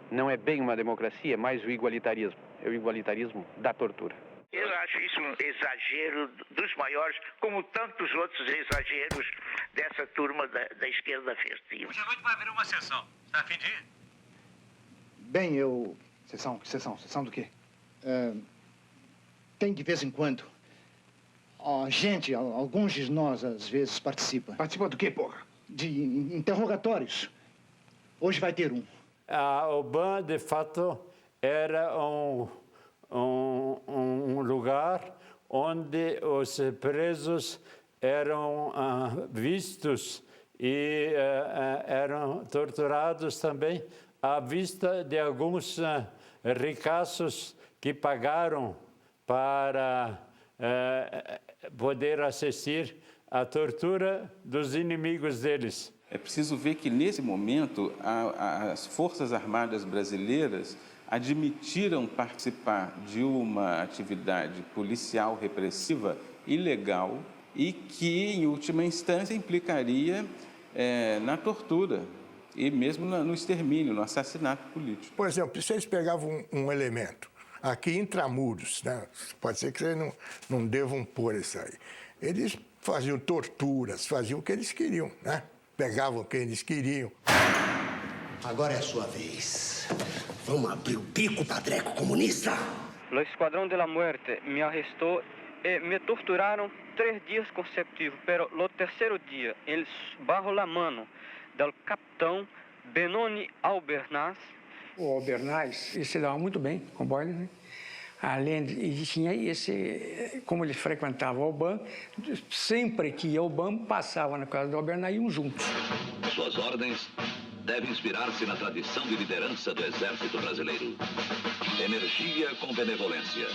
Não é bem uma democracia, é mais o igualitarismo. É o igualitarismo da tortura. Eu acho isso um exagero dos maiores, como tantos outros exageros dessa turma da esquerda festiva. Hoje à noite vai haver uma sessão. Está a fim de ir? Bem, Sessão do quê? Tem de vez em quando. Alguns de nós, às vezes, participam. Participa do quê, porra? De interrogatórios. Hoje vai ter um. A UBAN, de fato, era um lugar onde os presos eram vistos e eram torturados também à vista de alguns ricaços que pagaram para poder assistir à tortura dos inimigos deles. É preciso ver que, nesse momento, as Forças Armadas brasileiras admitiram participar de uma atividade policial repressiva ilegal e que, em última instância, implicaria na tortura e mesmo no extermínio, no assassinato político. Por exemplo, se eles pegavam um elemento aqui intramuros, né? Pode ser que vocês não devam pôr isso aí. Eles faziam torturas, faziam o que eles queriam, né? Pegavam quem eles queriam. Agora é a sua vez. Vamos abrir o bico, padreco comunista. O Esquadrão de la Muerte me arrestou e me torturaram 3 dias consecutivos, pero no terceiro dia, eles bajo la mano do capitão Benoni Albernaz. O Albernaz se dava muito bem com Boyles, né? Além de tinha esse, como ele frequentava o UBAN, sempre que ia ao UBAN, passava na casa do Albernaz e iam juntos. Suas ordens devem inspirar-se na tradição de liderança do Exército Brasileiro. Energia com benevolência,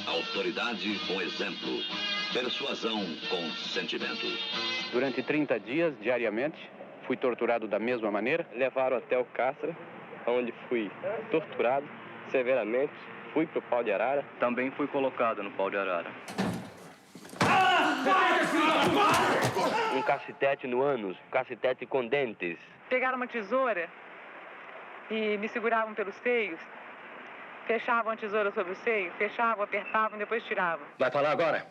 autoridade com exemplo, persuasão com sentimento. Durante 30 dias, diariamente, fui torturado da mesma maneira. Levaram até o Castro, onde fui torturado severamente. Fui para o pau de arara. Também fui colocado no pau de arara. Um cacetete no ânus, um cacetete com dentes. Pegaram uma tesoura e me seguravam pelos seios. Fechavam a tesoura sobre o seio, fechavam, apertavam e depois tiravam. Vai falar agora?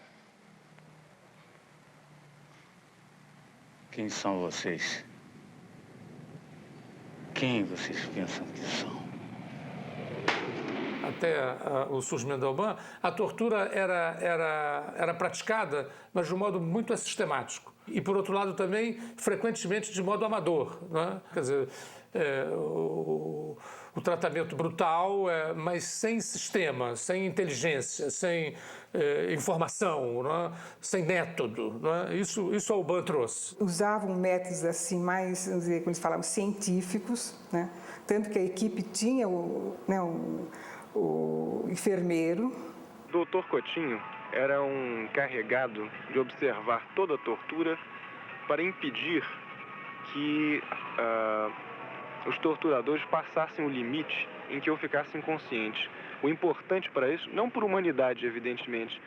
Quem são vocês? Quem vocês pensam que são? Até o surgimento da UBAN, a tortura era praticada, mas de um modo muito sistemático. E, por outro lado, também, frequentemente, de modo amador. Né? Quer dizer, o tratamento brutal, mas sem sistema, sem inteligência, sem informação, né? Sem método. Né? Isso a UBAN trouxe. Usavam métodos assim mais, vamos dizer, como eles falavam, científicos, né? Tanto que a equipe tinha o enfermeiro. Dr. Coutinho era um encarregado de observar toda a tortura para impedir que os torturadores passassem o limite em que eu ficasse inconsciente. O importante para isso, não por humanidade, evidentemente,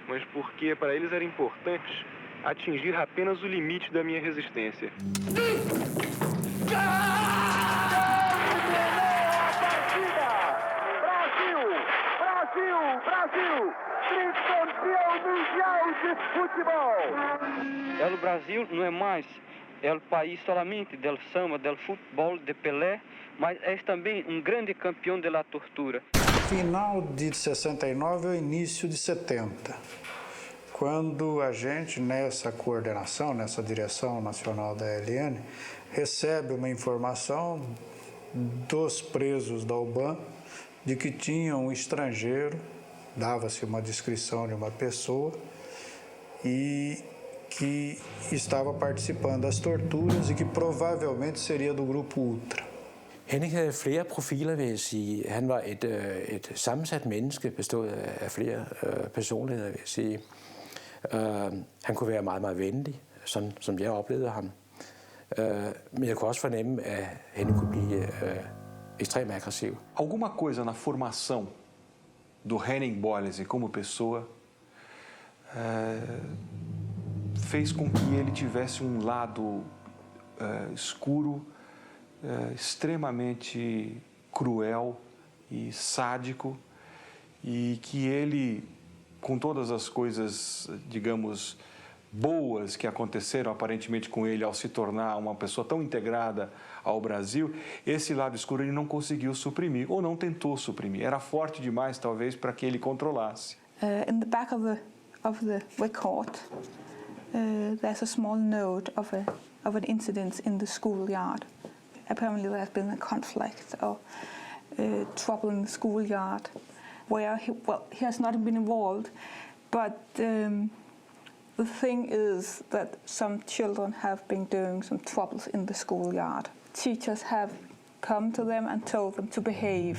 mas porque para eles era importante atingir apenas o limite da minha resistência. Brasil, tricampeão mundial de futebol. O Brasil não é mais o país somente do samba, do futebol, de Pelé, mas é também um grande campeão da tortura. Final de 69 ou início de 70, quando a gente, nessa coordenação, nessa direção nacional da ELN, recebe uma informação dos presos da UBAN de que tinha um estrangeiro, dava-se uma descrição de uma pessoa, e que estava participando das torturas e que provavelmente seria do grupo Ultra. Henning havde flere profiler, vil jeg sige. Han var et sammensat menneske, bestået af flere personligheder, vil jeg sige. Han kunne være meget, meget venlig, sådan som jeg oplevede ham. Men jeg kunne også fornemme, at Henning kunne blive extremamente agressivo. Alguma coisa na formação do Henning Bollesen como pessoa fez com que ele tivesse um lado escuro, extremamente cruel e sádico, e que ele, com todas as coisas, digamos, boas que aconteceram aparentemente com ele ao se tornar uma pessoa tão integrada ao Brasil, esse lado escuro ele não conseguiu suprimir, ou não tentou suprimir. Era forte demais, talvez, para que ele controlasse. In the back of the record, there's a small note of an incident in the schoolyard. Apparently there has been a conflict or trouble in the schoolyard where he has not been involved, but the thing is that some children have been doing some troubles in the schoolyard. Teachers have come to them and told them to behave,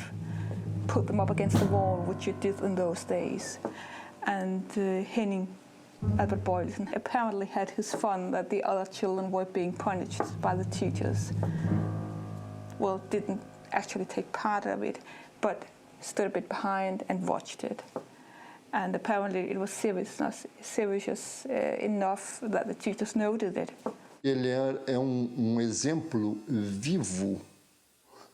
put them up against the wall, which you did in those days. And Henning Albert Boilesen apparently had his fun that the other children were being punished by the teachers. Well, didn't actually take part of it, but stood a bit behind and watched it. And apparently it was serious enough that the teachers noted it. Ele é exemplo vivo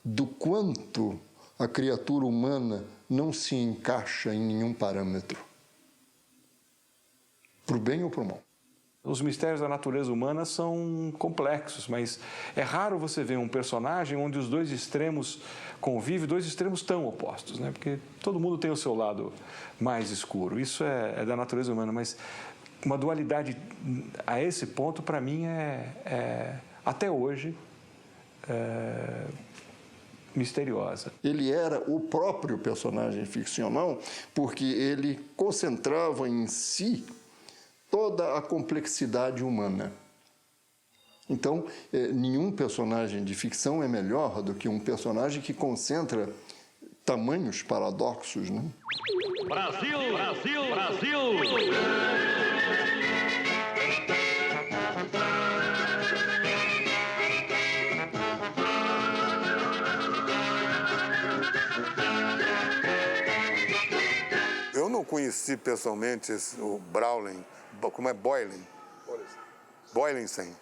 do quanto a criatura humana não se encaixa em nenhum parâmetro, para o bem ou para o mal. Os mistérios da natureza humana são complexos, mas é raro você ver um personagem onde os dois extremos convivem, dois extremos tão opostos, né? Porque todo mundo tem o seu lado mais escuro. Isso é da natureza humana, mas uma dualidade a esse ponto, para mim, até hoje, misteriosa. Ele era o próprio personagem ficcional porque ele concentrava em si toda a complexidade humana. Então, nenhum personagem de ficção é melhor do que um personagem que concentra tamanhos paradoxos, né? Brasil! Brasil! Brasil! conheci pessoalmente o Braulen, como é Boylen? Boylensen.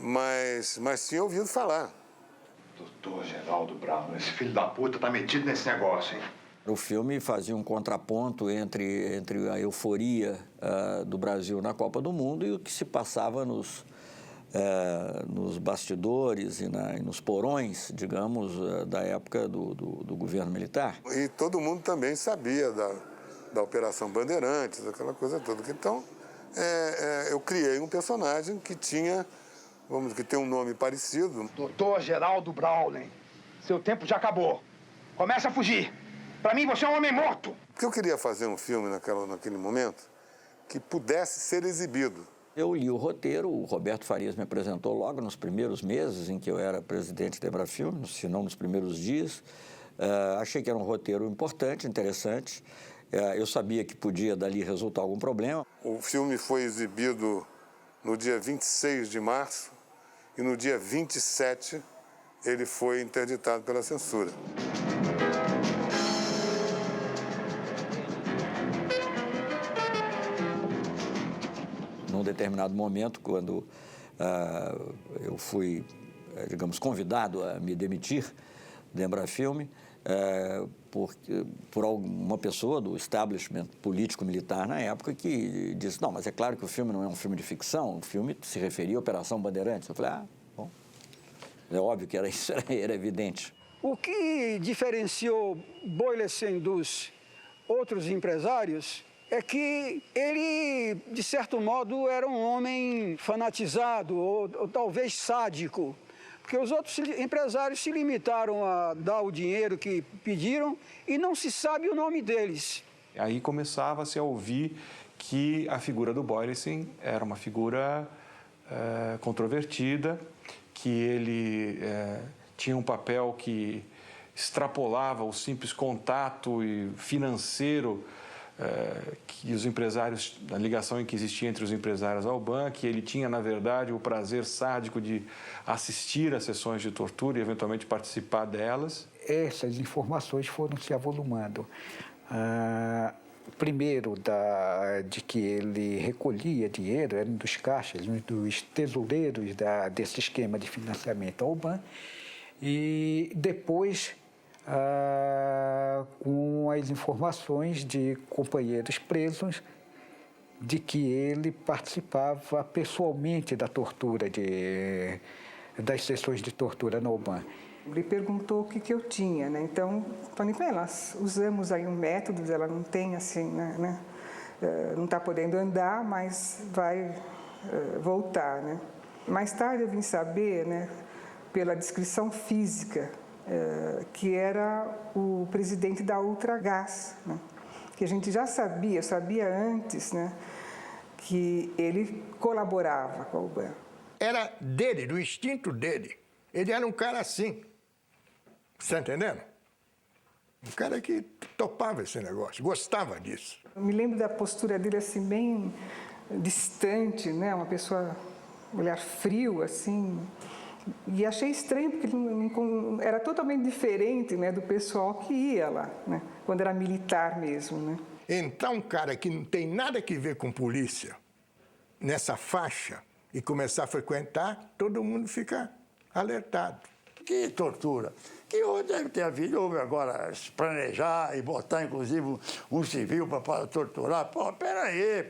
Mas tinha ouvido falar. Doutor Geraldo Braulen, esse filho da puta tá metido nesse negócio, hein? O filme fazia um contraponto entre a euforia do Brasil na Copa do Mundo e o que se passava nos bastidores e nos porões, digamos, da época do governo militar. E todo mundo também sabia da Operação Bandeirantes, aquela coisa toda. Então, eu criei um personagem que tinha, que tem um nome parecido. Doutor Geraldo Braulen, seu tempo já acabou. Começa a fugir. Pra mim, você é um homem morto. Porque eu queria fazer um filme naquele momento que pudesse ser exibido. Eu li o roteiro, o Roberto Farias me apresentou logo nos primeiros meses em que eu era presidente da Embrafilme, se não nos primeiros dias. Achei que era um roteiro importante, interessante. Eu sabia que podia dali resultar algum problema. O filme foi exibido no dia 26 de março e no dia 27 ele foi interditado pela censura. Num determinado momento, quando eu fui, digamos, convidado a me demitir da Embrafilme, por alguma pessoa do establishment político-militar na época que disse, não, mas é claro que o filme não é um filme de ficção, o filme se referia à Operação Bandeirantes. Eu falei, bom, é óbvio que isso era evidente. O que diferenciou Boylensen dos outros empresários é que ele, de certo modo, era um homem fanatizado ou talvez sádico, porque os outros empresários se limitaram a dar o dinheiro que pediram e não se sabe o nome deles. Aí começava-se a ouvir que a figura do Boylensen era uma figura controvertida, que ele tinha um papel que extrapolava o simples contato financeiro que os empresários, a ligação que existia entre os empresários ao banco, que ele tinha, na verdade, o prazer sádico de assistir a sessões de tortura e, eventualmente, participar delas. Essas informações foram se avolumando. Primeiro, de que ele recolhia dinheiro, era um dos caixas, um dos tesoureiros desse esquema de financiamento ao banco, e depois com as informações de companheiros presos de que ele participava pessoalmente da tortura, das sessões de tortura na UBAN. Ele perguntou o que eu tinha, né? Então, falei para ela, nós usamos aí um método, ela não tem assim, né? Não está podendo andar, mas vai voltar, né? Mais tarde eu vim saber, né, pela descrição física, que era o presidente da Ultragás, né? Que a gente já sabia, sabia antes, né, que ele colaborava com a UBAN. Era dele, do instinto dele. Ele era um cara assim, está entendendo? Um cara que topava esse negócio, gostava disso. Eu me lembro da postura dele assim, bem distante, né, uma pessoa, olhar frio, assim. E achei estranho, porque ele era totalmente diferente, né, do pessoal que ia lá, né, quando era militar mesmo, né. Entrar um cara que não tem nada que ver com polícia, nessa faixa, e começar a frequentar, todo mundo fica alertado. Que tortura. Que deve ter havido, houve agora planejar e botar, inclusive, um civil para torturar. Peraí.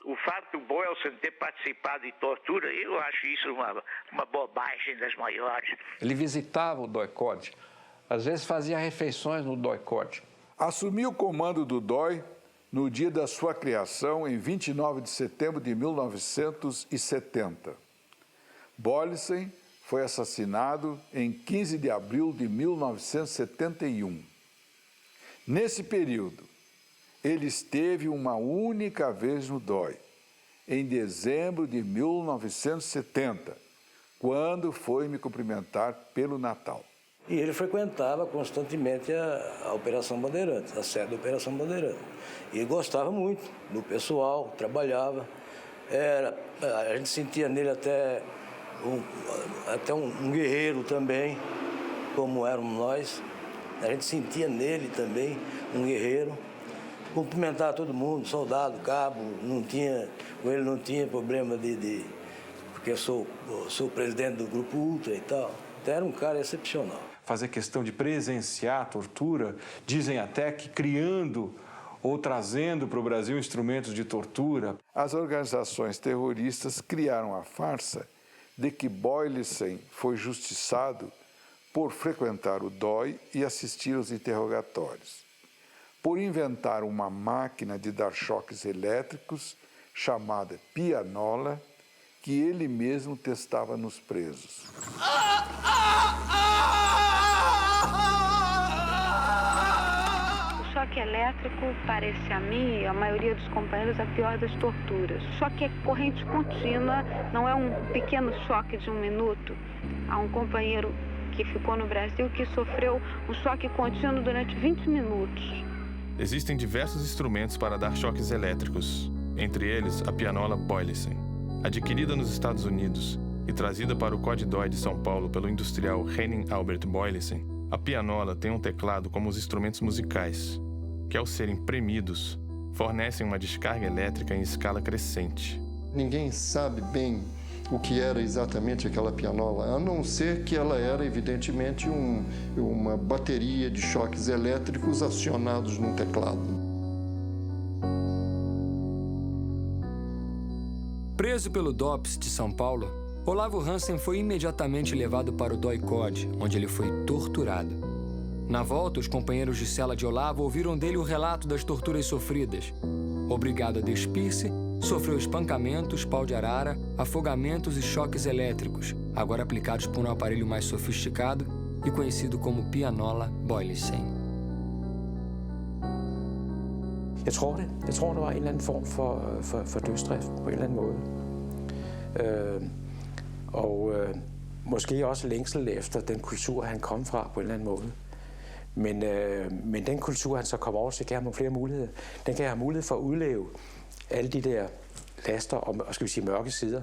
O fato do Boylensen ter participado de tortura, eu acho isso uma bobagem das maiores. Ele visitava o DOI-CODE, às vezes fazia refeições no DOI-CODE. Assumiu o comando do DOI no dia da sua criação, em 29 de setembro de 1970. Boylensen foi assassinado em 15 de abril de 1971. Nesse período, ele esteve uma única vez no DOI, em dezembro de 1970, quando foi me cumprimentar pelo Natal. E ele frequentava constantemente a Operação Bandeirantes, a sede da Operação Bandeirantes. E gostava muito do pessoal, trabalhava. A gente sentia nele até um guerreiro também, como éramos nós. A gente sentia nele também um guerreiro. Cumprimentar todo mundo, soldado, cabo, com ele não tinha problema porque eu sou presidente do Grupo Ultra e tal. Então era um cara excepcional. Fazer questão de presenciar a tortura, dizem até que criando ou trazendo para o Brasil instrumentos de tortura. As organizações terroristas criaram a farsa de que Boylissen foi justiçado por frequentar o DOI e assistir aos interrogatórios, por inventar uma máquina de dar choques elétricos chamada pianola, que ele mesmo testava nos presos. O choque elétrico parece a mim, a maioria dos companheiros, a pior das torturas. O choque é corrente contínua, não é um pequeno choque de 1 minuto. Há um companheiro que ficou no Brasil que sofreu um choque contínuo durante 20 minutos. Existem diversos instrumentos para dar choques elétricos, entre eles a pianola Boylissen. Adquirida nos Estados Unidos e trazida para o COD-DOI de São Paulo pelo industrial Henning Albert Boylissen, a pianola tem um teclado como os instrumentos musicais, que ao serem premidos, fornecem uma descarga elétrica em escala crescente. Ninguém sabe bem o que era exatamente aquela pianola, a não ser que ela era, evidentemente, uma bateria de choques elétricos acionados num teclado. Preso pelo DOPS de São Paulo, Olavo Hansen foi imediatamente levado para o DOI-COD, onde ele foi torturado. Na volta, os companheiros de cela de Olavo ouviram dele o relato das torturas sofridas. Obrigado a despir-se, sofreu espancamentos, pau de arara, afogamentos e choques elétricos, agora aplicados por um aparelho mais sofisticado e conhecido como pianola Boylissen. Jeg tror, der var en eller anden form for dødsdrift på en eller anden måde. Måske også længsel efter den kultur, han kom fra på en eller anden måde. Men den kultur, han så kom over til, gav ham nogle flere muligheder. Den gav ham mulighed for at udleve alle de der laster og skal vi sige, mørke sider,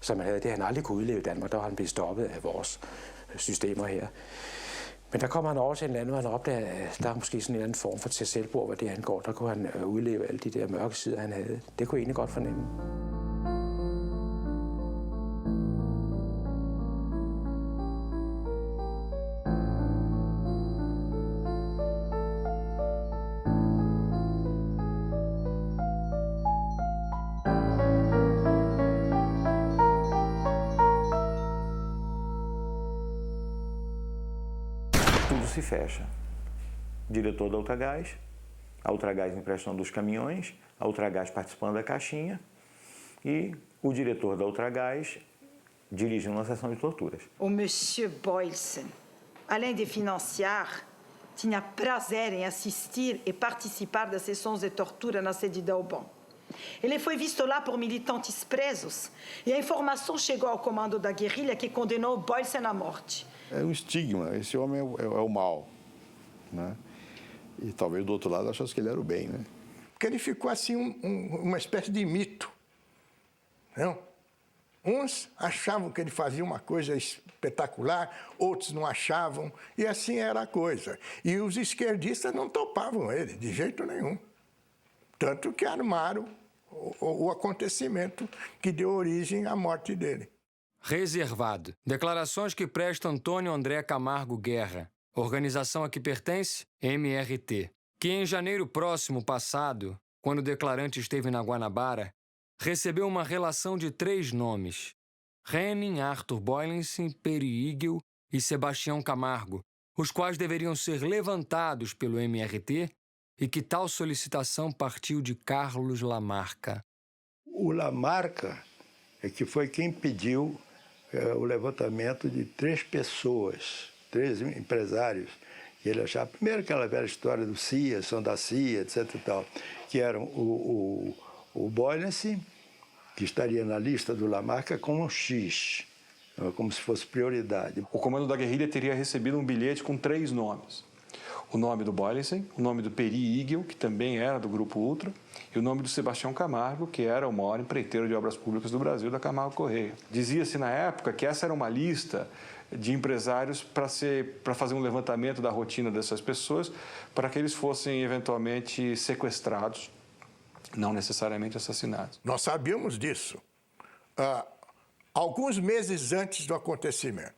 som han havde. Det han aldrig kunne udleve i Danmark. Der var han blevet stoppet af vores systemer her. Men der kommer han over til en land, hvor han opdager, at der er måske sådan en eller anden form for til selvbord, hvad det angår. Der kunne han udleve alle de der mørke sider, han havde. Det kunne jeg egentlig godt fornemme. Se fecha. Diretor da Ultragás, a Ultragás emprestando dos caminhões, a Ultragás participando da caixinha e o diretor da Ultragás dirigindo uma sessão de torturas. O Monsieur Boylissen, além de financiar, tinha prazer em assistir e participar das sessões de tortura na sede da UBON. Ele foi visto lá por militantes presos e a informação chegou ao comando da guerrilha que condenou Boylissen à morte. É um estigma, esse homem é o mal, né? E talvez do outro lado achasse que ele era o bem, né? Porque ele ficou assim uma espécie de mito, não? Uns achavam que ele fazia uma coisa espetacular, outros não achavam, e assim era a coisa. E os esquerdistas não topavam ele, de jeito nenhum. Tanto que armaram o acontecimento que deu origem à morte dele. Reservado. Declarações que presta Antônio André Camargo Guerra, organização a que pertence, MRT, que em janeiro próximo passado, quando o declarante esteve na Guanabara, recebeu uma relação de 3 nomes: Henning Arthur Boylissen, Peri Igel e Sebastião Camargo, os quais deveriam ser levantados pelo MRT e que tal solicitação partiu de Carlos Lamarca. O Lamarca é que foi quem pediu o levantamento de 3 pessoas, 3 empresários, que ele achava, primeiro aquela velha história do CIA, são da CIA, etc. e tal, que eram o Boylissen, que estaria na lista do Lamarca como um X, como se fosse prioridade. O comando da guerrilha teria recebido um bilhete com 3 nomes. o nome do Boylenssen, o nome do Peri Igel, que também era do Grupo Ultra, e o nome do Sebastião Camargo, que era o maior empreiteiro de obras públicas do Brasil, da Camargo Correia. Dizia-se na época que essa era uma lista de empresários para fazer um levantamento da rotina dessas pessoas, para que eles fossem eventualmente sequestrados, não necessariamente assassinados. Nós sabíamos disso alguns meses antes do acontecimento.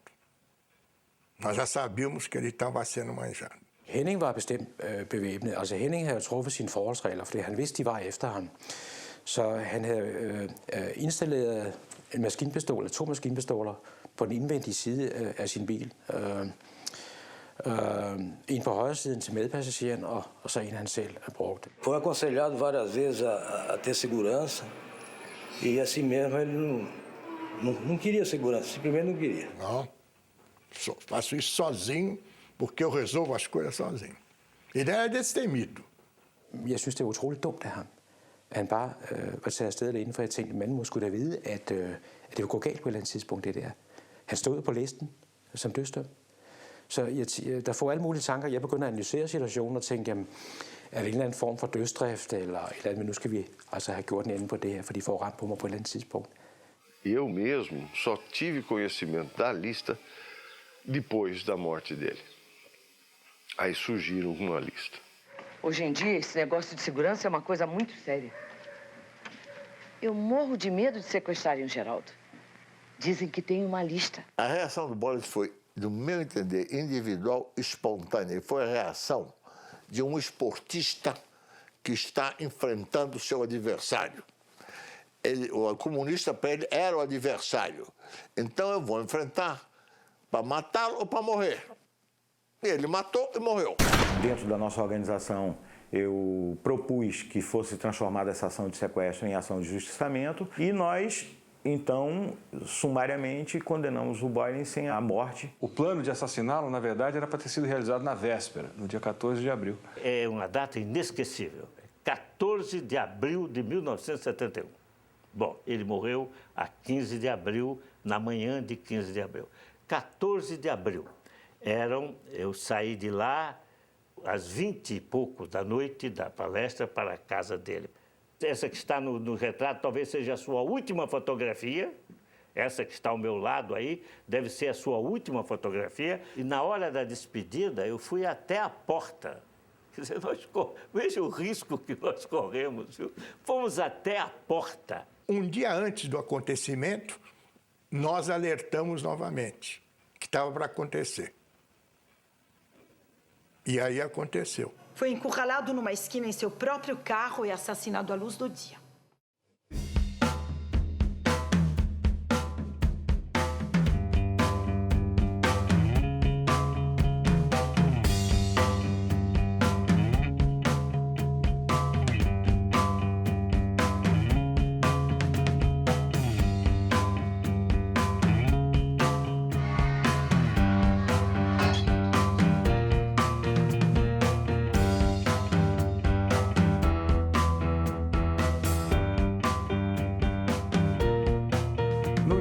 Nós já sabíamos que ele estava sendo manjado. Henning var bestemt bevæbnet. Altså Henning havde truffet sine forholdsregler, fordi han vidste, de var efter ham. Så han havde installeret en maskinpistol, eller 2 maskinpistoler, på den indvendige side af sin bil. En på højre siden til medpassageren, og så en han selv brugte. Foi aconselhado várias vezes a ter segurança, e assim mesmo ele não queria segurança, simplesmente não queria. Não, faço isso sozinho, porque eu resolvo as coisas sozinho. Ele era destemido. Jeg synes, det er utroligt dumt af ham. Han bare var taget afsted alene, for jeg tænkte, manden må skulle da vide, at det ville gå galt på et eller andet tidspunkt, det der. Han stod på listen som dødsdømt. Så der får alle mulige tanker. Jeg begynder at analysere situationen og tænke, jamen, er det en eller anden form for dødsdrift, eller et eller andet, men nu skal vi altså have gjort en ende på det her, for de får ramt på mig på et eller andet tidspunkt. Eu mesmo só tive conhecimento da lista depois da morte dele. Aí surgiram uma lista. Hoje em dia, esse negócio de segurança é uma coisa muito séria. Eu morro de medo de sequestrarem o Geraldo. Dizem que tem uma lista. A reação do Boylenssen foi, no meu entender, individual, espontânea. Foi a reação de um esportista que está enfrentando o seu adversário. O comunista, para ele, era o adversário. Então eu vou enfrentar para matá-lo ou para morrer. Ele matou e morreu. Dentro da nossa organização, eu propus que fosse transformada essa ação de sequestro em ação de justiçamento e nós, então, sumariamente, condenamos o Boylenssen à morte. O plano de assassiná-lo, na verdade, era para ter sido realizado na véspera, no dia 14 de abril. É uma data inesquecível. 14 de abril de 1971. Bom, ele morreu a 15 de abril, na manhã de 15 de abril. 14 de abril. Eu saí de lá às 20 e pouco da noite da palestra para a casa dele. Essa que está no retrato talvez seja a sua última fotografia. Essa que está ao meu lado aí deve ser a sua última fotografia. E na hora da despedida eu fui até a porta. Quer dizer, veja o risco que nós corremos, viu? Fomos até a porta. Um dia antes do acontecimento, nós alertamos novamente que estava para acontecer. E aí aconteceu. Foi encurralado numa esquina em seu próprio carro e assassinado à luz do dia.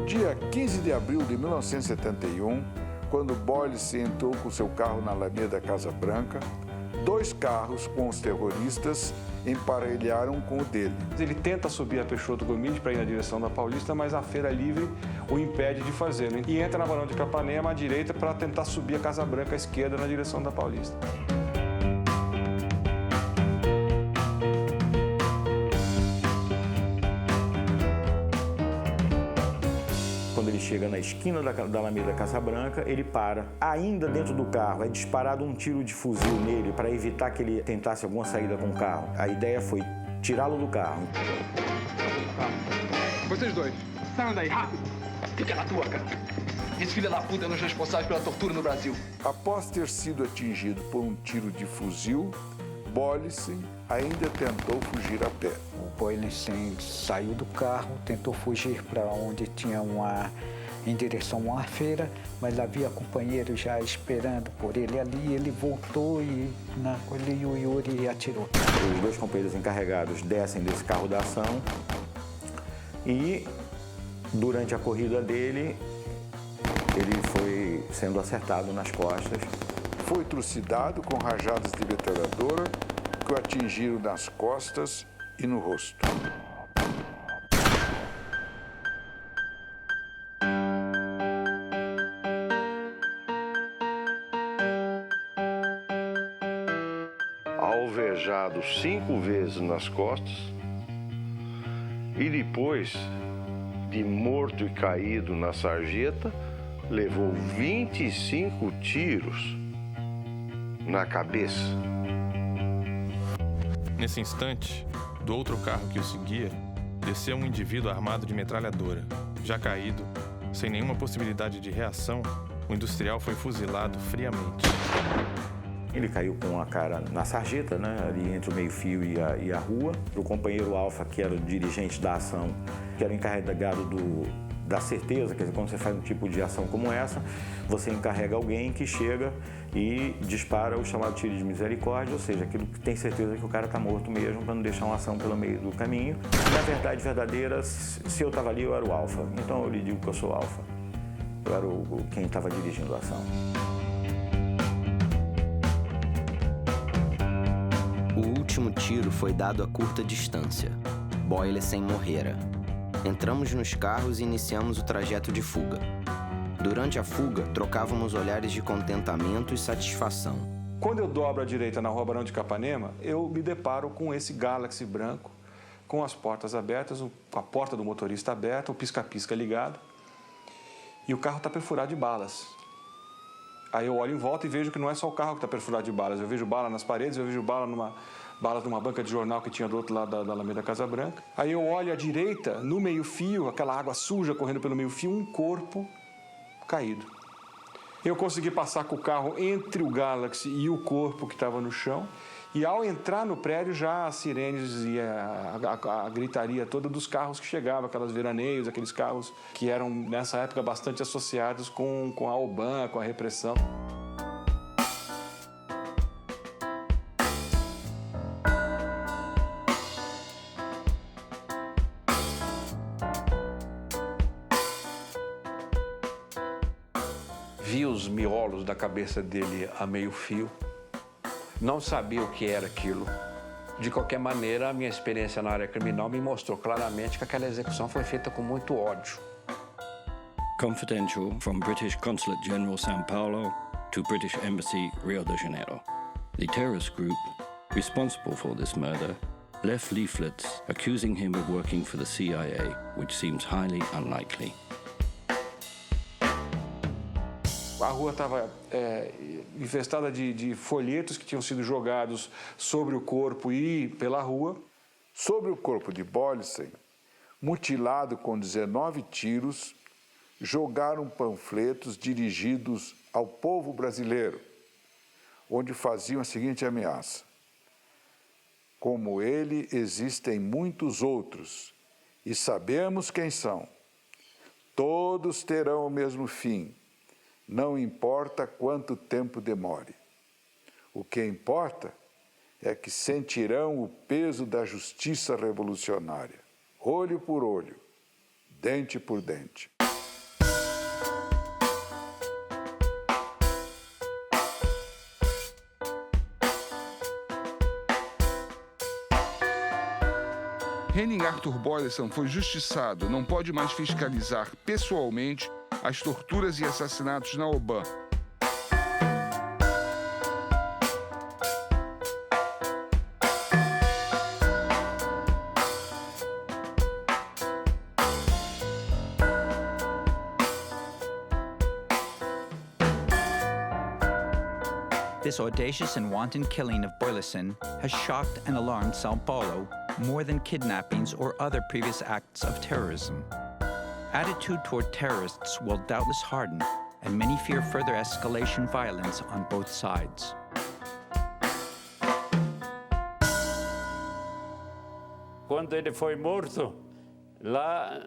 Dia 15 de abril de 1971, quando Boylenssen entrou com seu carro na Alameda Casa Branca, 2 carros com os terroristas emparelharam com o dele. Ele tenta subir a Peixoto Gomide para ir na direção da Paulista, mas a Feira Livre o impede de fazê-lo. E entra na Barão de Capanema à direita para tentar subir a Casa Branca à esquerda na direção da Paulista. Quando ele chega na esquina da Alameda Casa Branca, ele para. Ainda dentro do carro, é disparado um tiro de fuzil nele para evitar que ele tentasse alguma saída com o carro. A ideia foi tirá-lo do carro. Vocês dois, saiam daí, rápido! Fica na tua, cara! Esse filho da puta é um dos responsáveis pela tortura no Brasil. Após ter sido atingido por um tiro de fuzil, Boylenssen ainda tentou fugir a pé. O Boylenssen saiu do carro, tentou fugir para onde tinha em direção a uma feira, mas havia companheiros já esperando por ele ali. Ele voltou e o Yuri atirou. Os 2 companheiros encarregados descem desse carro da ação e, durante a corrida dele, ele foi sendo acertado nas costas, foi trucidado com rajadas de metralhadora que o atingiram nas costas e no rosto. Alvejado 5 vezes nas costas e depois de morto e caído na sarjeta, levou 25 tiros na cabeça. Nesse instante, do outro carro que o seguia, desceu um indivíduo armado de metralhadora. Já caído, sem nenhuma possibilidade de reação, o industrial foi fuzilado friamente. Ele caiu com a cara na sarjeta, né, ali entre o meio-fio e a rua. O companheiro Alfa, que era o dirigente da ação, que era o encarregado da certeza, quer dizer, quando você faz um tipo de ação como essa, você encarrega alguém que chega e dispara o chamado tiro de misericórdia, ou seja, aquilo que tem certeza que o cara está morto mesmo, para não deixar uma ação pelo meio do caminho. Na verdade verdadeira, se eu estava ali, eu era o Alfa. Então eu lhe digo que eu sou o Alfa. Eu era quem estava dirigindo a ação. O último tiro foi dado a curta distância. Boylessen morrera. Entramos nos carros e iniciamos o trajeto de fuga. Durante a fuga, trocávamos olhares de contentamento e satisfação. Quando eu dobro à direita na Rua Barão de Capanema, eu me deparo com esse Galaxy branco, com as portas abertas, a porta do motorista aberta, o pisca-pisca ligado, e o carro está perfurado de balas. Aí eu olho em volta e vejo que não é só o carro que está perfurado de balas. Eu vejo bala nas paredes, eu vejo balas numa banca de jornal que tinha do outro lado da Alameda Casa Branca. Aí eu olho à direita, no meio-fio, aquela água suja correndo pelo meio-fio, um corpo caído. Eu consegui passar com o carro entre o Galaxy e o corpo que estava no chão. E ao entrar no prédio, já as sirenes e a gritaria toda dos carros que chegavam, aquelas veraneios, aqueles carros que eram, nessa época, bastante associados com a OBAN, com a repressão. Vi os miolos da cabeça dele a meio fio. Não sabia o que era aquilo. De qualquer maneira, a minha experiência na área criminal me mostrou claramente que aquela execução foi feita com muito ódio. Confidential from British Consulate General São Paulo to British Embassy, Rio de Janeiro. The terrorist group responsible for this murder left leaflets accusing him of working for the CIA, which seems highly unlikely. A rua estava infestada de folhetos que tinham sido jogados sobre o corpo e pela rua. Sobre o corpo de Boylessen, mutilado com 19 tiros, jogaram panfletos dirigidos ao povo brasileiro, onde faziam a seguinte ameaça: como ele, existem muitos outros, e sabemos quem são. Todos terão o mesmo fim. Não importa quanto tempo demore. O que importa é que sentirão o peso da justiça revolucionária, olho por olho, dente por dente. Henning Arthur Boylessen foi justiçado, não pode mais fiscalizar pessoalmente as torturas e assassinatos na OBAN. This audacious and wanton killing of Boylessen has shocked and alarmed São Paulo more than kidnappings or other previous acts of terrorism. Attitude toward terrorists will doubtless harden, and many fear further escalation violence on both sides. Quando ele foi morto, lá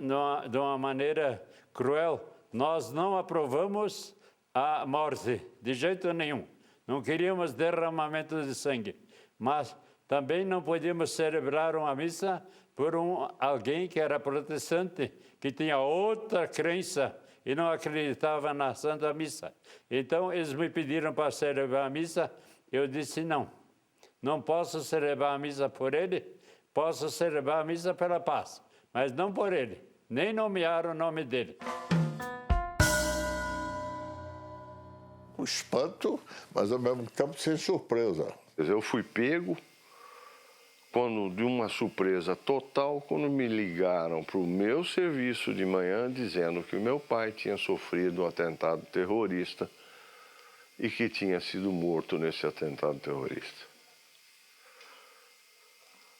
de uma maneira cruel, nós não aprovamos a morte, de jeito nenhum. Não queríamos derramamento de sangue, mas também não podíamos celebrar uma missa por alguém que era protestante, que tinha outra crença e não acreditava na Santa Missa. Então, eles me pediram para celebrar a missa, eu disse não. Não posso celebrar a missa por ele, posso celebrar a missa pela paz, mas não por ele, nem nomear o nome dele. Um espanto, mas ao mesmo tempo sem surpresa. Eu fui pego de uma surpresa total quando me ligaram para o meu serviço de manhã dizendo que o meu pai tinha sofrido um atentado terrorista e que tinha sido morto nesse atentado terrorista.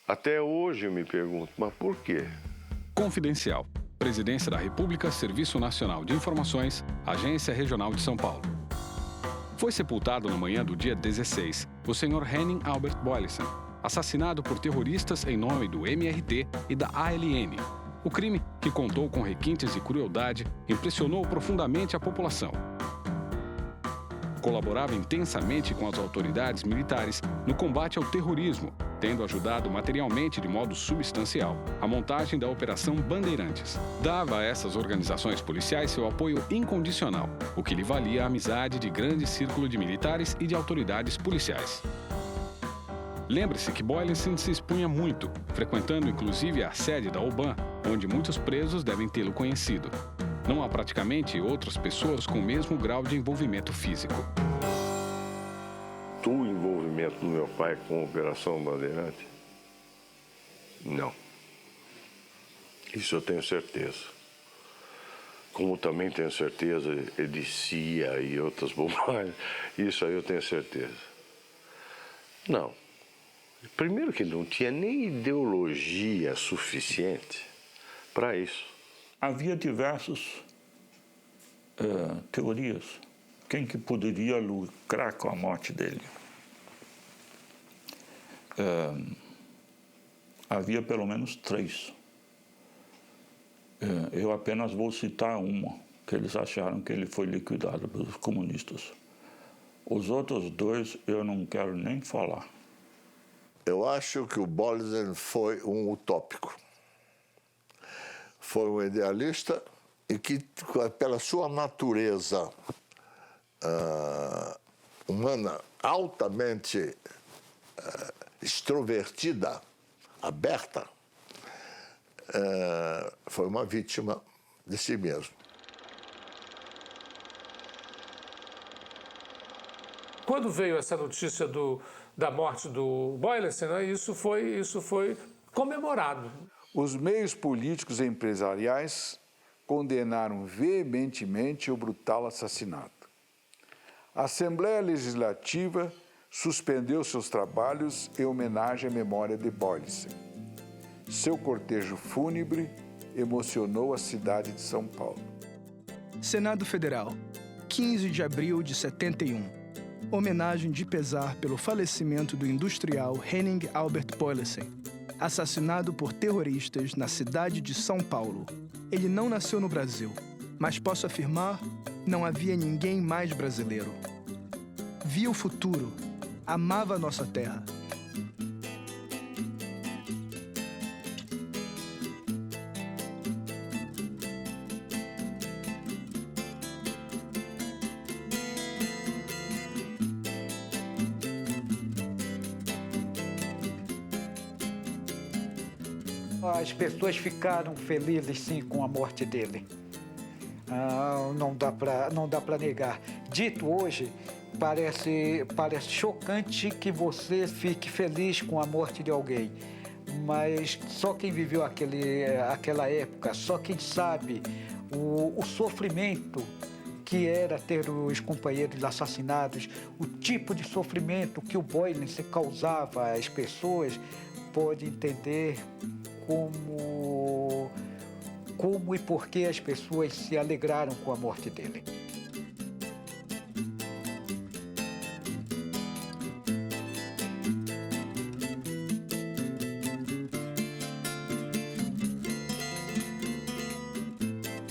Até hoje eu me pergunto, mas por quê? Confidencial. Presidência da República, Serviço Nacional de Informações, Agência Regional de São Paulo. Foi sepultado na manhã do dia 16 o senhor Henning Albert Boylissen, assassinado por terroristas em nome do MRT e da ALN. O crime, que contou com requintes de crueldade, impressionou profundamente a população. Colaborava intensamente com as autoridades militares no combate ao terrorismo, tendo ajudado materialmente de modo substancial a montagem da Operação Bandeirantes. Dava a essas organizações policiais seu apoio incondicional, o que lhe valia a amizade de grande círculo de militares e de autoridades policiais. Lembre-se que Boylissen se expunha muito, frequentando inclusive a sede da OBAN, onde muitos presos devem tê-lo conhecido. Não há praticamente outras pessoas com o mesmo grau de envolvimento físico. O envolvimento do meu pai com a Operação Bandeirante? Não. Isso eu tenho certeza. Como também tenho certeza de CIA e outras bobagens, isso aí eu tenho certeza. Não. Primeiro que não tinha nem ideologia suficiente para isso. Havia diversas teorias. Quem que poderia lucrar com a morte dele? Havia pelo menos 3. Eu apenas vou citar uma, que eles acharam que ele foi liquidado pelos comunistas. Os outros 2 eu não quero nem falar. Eu acho que o Boylissen foi um utópico. Foi um idealista e que, pela sua natureza humana altamente extrovertida, aberta, foi uma vítima de si mesmo. Quando veio essa notícia da morte do Boylissen, né, isso foi comemorado. Os meios políticos e empresariais condenaram veementemente o brutal assassinato. A Assembleia Legislativa suspendeu seus trabalhos em homenagem à memória de Boylissen. Seu cortejo fúnebre emocionou a cidade de São Paulo. Senado Federal, 15 de abril de 71. Homenagem de pesar pelo falecimento do industrial Henning Albert Boylissen, assassinado por terroristas na cidade de São Paulo. Ele não nasceu no Brasil, mas posso afirmar, não havia ninguém mais brasileiro. Via o futuro, amava a nossa terra. As pessoas ficaram felizes, sim, com a morte dele. Não dá para negar. Dito hoje, parece chocante que você fique feliz com a morte de alguém. Mas só quem viveu aquela época, só quem sabe o sofrimento que era ter os companheiros assassinados, o tipo de sofrimento que o Boylissen causava às pessoas, pode entender como e por que as pessoas se alegraram com a morte dele.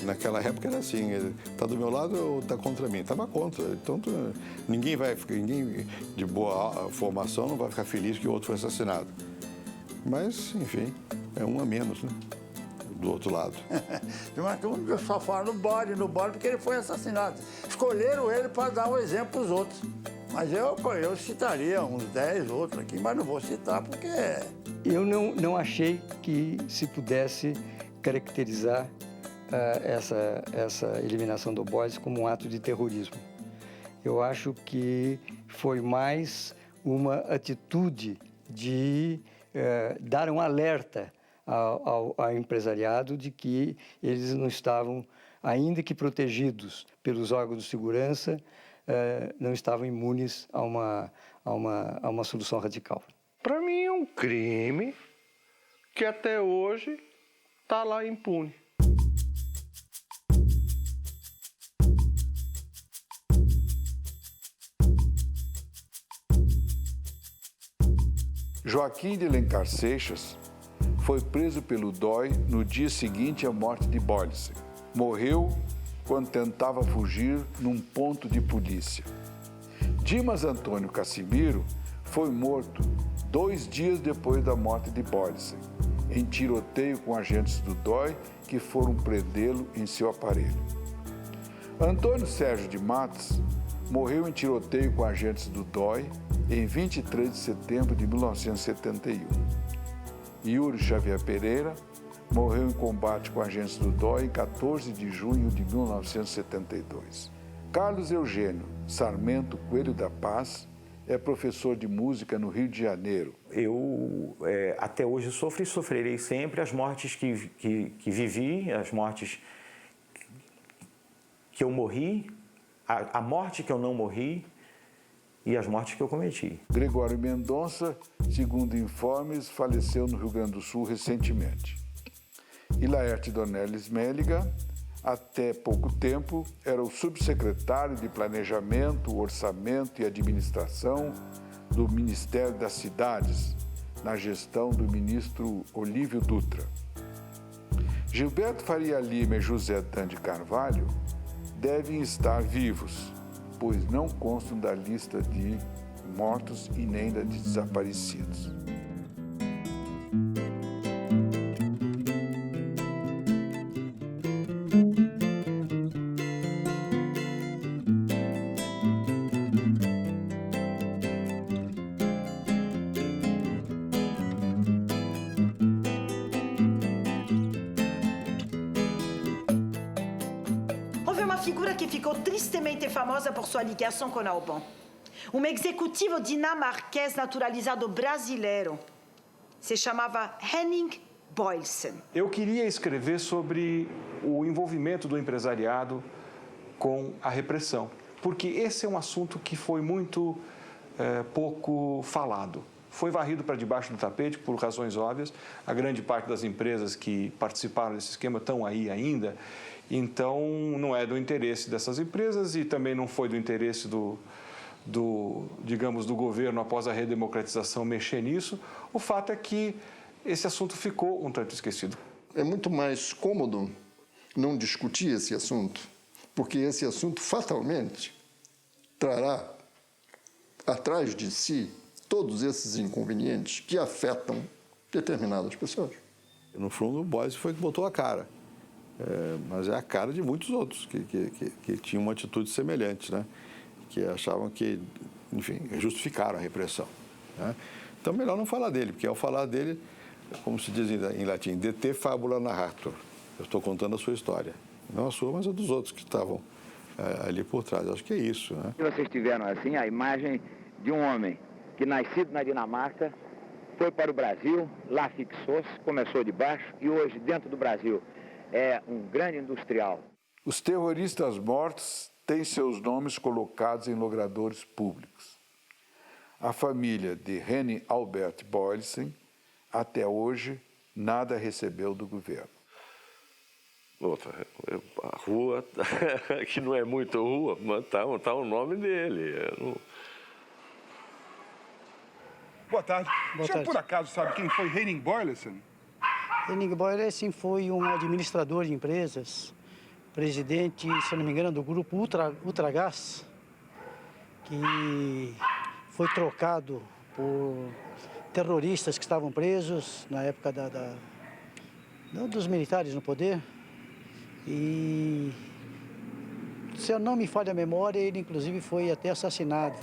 Naquela época era assim, está do meu lado ou está contra mim? Estava contra. Então ninguém de boa formação não vai ficar feliz que o outro foi assassinado. Mas, enfim, é um a menos, né? do outro lado. Mas todo mundo só fala no bode, porque ele foi assassinado. Escolheram ele para dar um exemplo para os outros. Mas eu citaria uns 10 outros aqui, mas não vou citar porque... Eu não achei que se pudesse caracterizar essa eliminação do Boyles como um ato de terrorismo. Eu acho que foi mais uma atitude de dar um alerta ao empresariado de que eles não estavam, ainda que protegidos pelos órgãos de segurança, não estavam imunes a uma solução radical. Para mim é um crime que até hoje está lá impune. Joaquim de Alencar Seixas foi preso pelo DOI no dia seguinte à morte de Boyleson. Morreu quando tentava fugir num ponto de polícia. Dimas Antônio Cassimiro foi morto 2 dias depois da morte de Boyleson, em tiroteio com agentes do DOI que foram prendê-lo em seu aparelho. Antônio Sérgio de Matos morreu em tiroteio com agentes do DOI em 23 de setembro de 1971. Yuri Xavier Pereira morreu em combate com agentes do DOI em 14 de junho de 1972. Carlos Eugênio Sarmento Coelho da Paz é professor de música no Rio de Janeiro. Eu até hoje sofro e sofrerei sempre as mortes que vivi, as mortes que eu morri, a morte que eu não morri e as mortes que eu cometi. Gregório Mendonça, segundo informes, faleceu no Rio Grande do Sul recentemente. E Laerte Dornelles Méliga, até pouco tempo, era o subsecretário de Planejamento, Orçamento e Administração do Ministério das Cidades, na gestão do ministro Olívio Dutra. Gilberto Faria Lima e José Dan de Carvalho devem estar vivos, pois não constam da lista de mortos e nem da de desaparecidos. Tristemente famosa por sua ligação com Albon. Um executivo dinamarquês naturalizado brasileiro. Se chamava Henning Boyleson. Eu queria escrever sobre o envolvimento do empresariado com a repressão, porque esse é um assunto que foi muito pouco falado. Foi varrido para debaixo do tapete por razões óbvias. A grande parte das empresas que participaram desse esquema estão aí ainda. Então, não é do interesse dessas empresas e também não foi do interesse do governo após a redemocratização mexer nisso. O fato é que esse assunto ficou um tanto esquecido. É muito mais cômodo não discutir esse assunto, porque esse assunto fatalmente trará atrás de si todos esses inconvenientes que afetam determinadas pessoas. No fundo, o Boyleson foi que botou a cara. Mas é a cara de muitos outros que tinham uma atitude semelhante, né? Que achavam que, enfim, justificaram a repressão, né? Então, melhor não falar dele, porque ao falar dele, como se diz em latim, de te fabula narrator. Eu estou contando a sua história. Não a sua, mas a dos outros que estavam ali por trás. Acho que é isso, né? Vocês tiveram, assim, a imagem de um homem que, nascido na Dinamarca, foi para o Brasil, lá fixou-se, começou de baixo e hoje, dentro do Brasil, é um grande industrial. Os terroristas mortos têm seus nomes colocados em logradouros públicos. A família de Henning Albert Boyleson, até hoje, nada recebeu do governo. A rua, que não é muito rua, mas tá o nome dele. Boa tarde. Boa O senhor, tarde. por acaso, sabe quem foi Henning Boyleson? Henning Boyleson foi um administrador de empresas, presidente, se não me engano, do grupo Ultragás, que foi trocado por terroristas que estavam presos na época dos militares no poder. E, se eu não me falha a memória, ele inclusive foi até assassinado.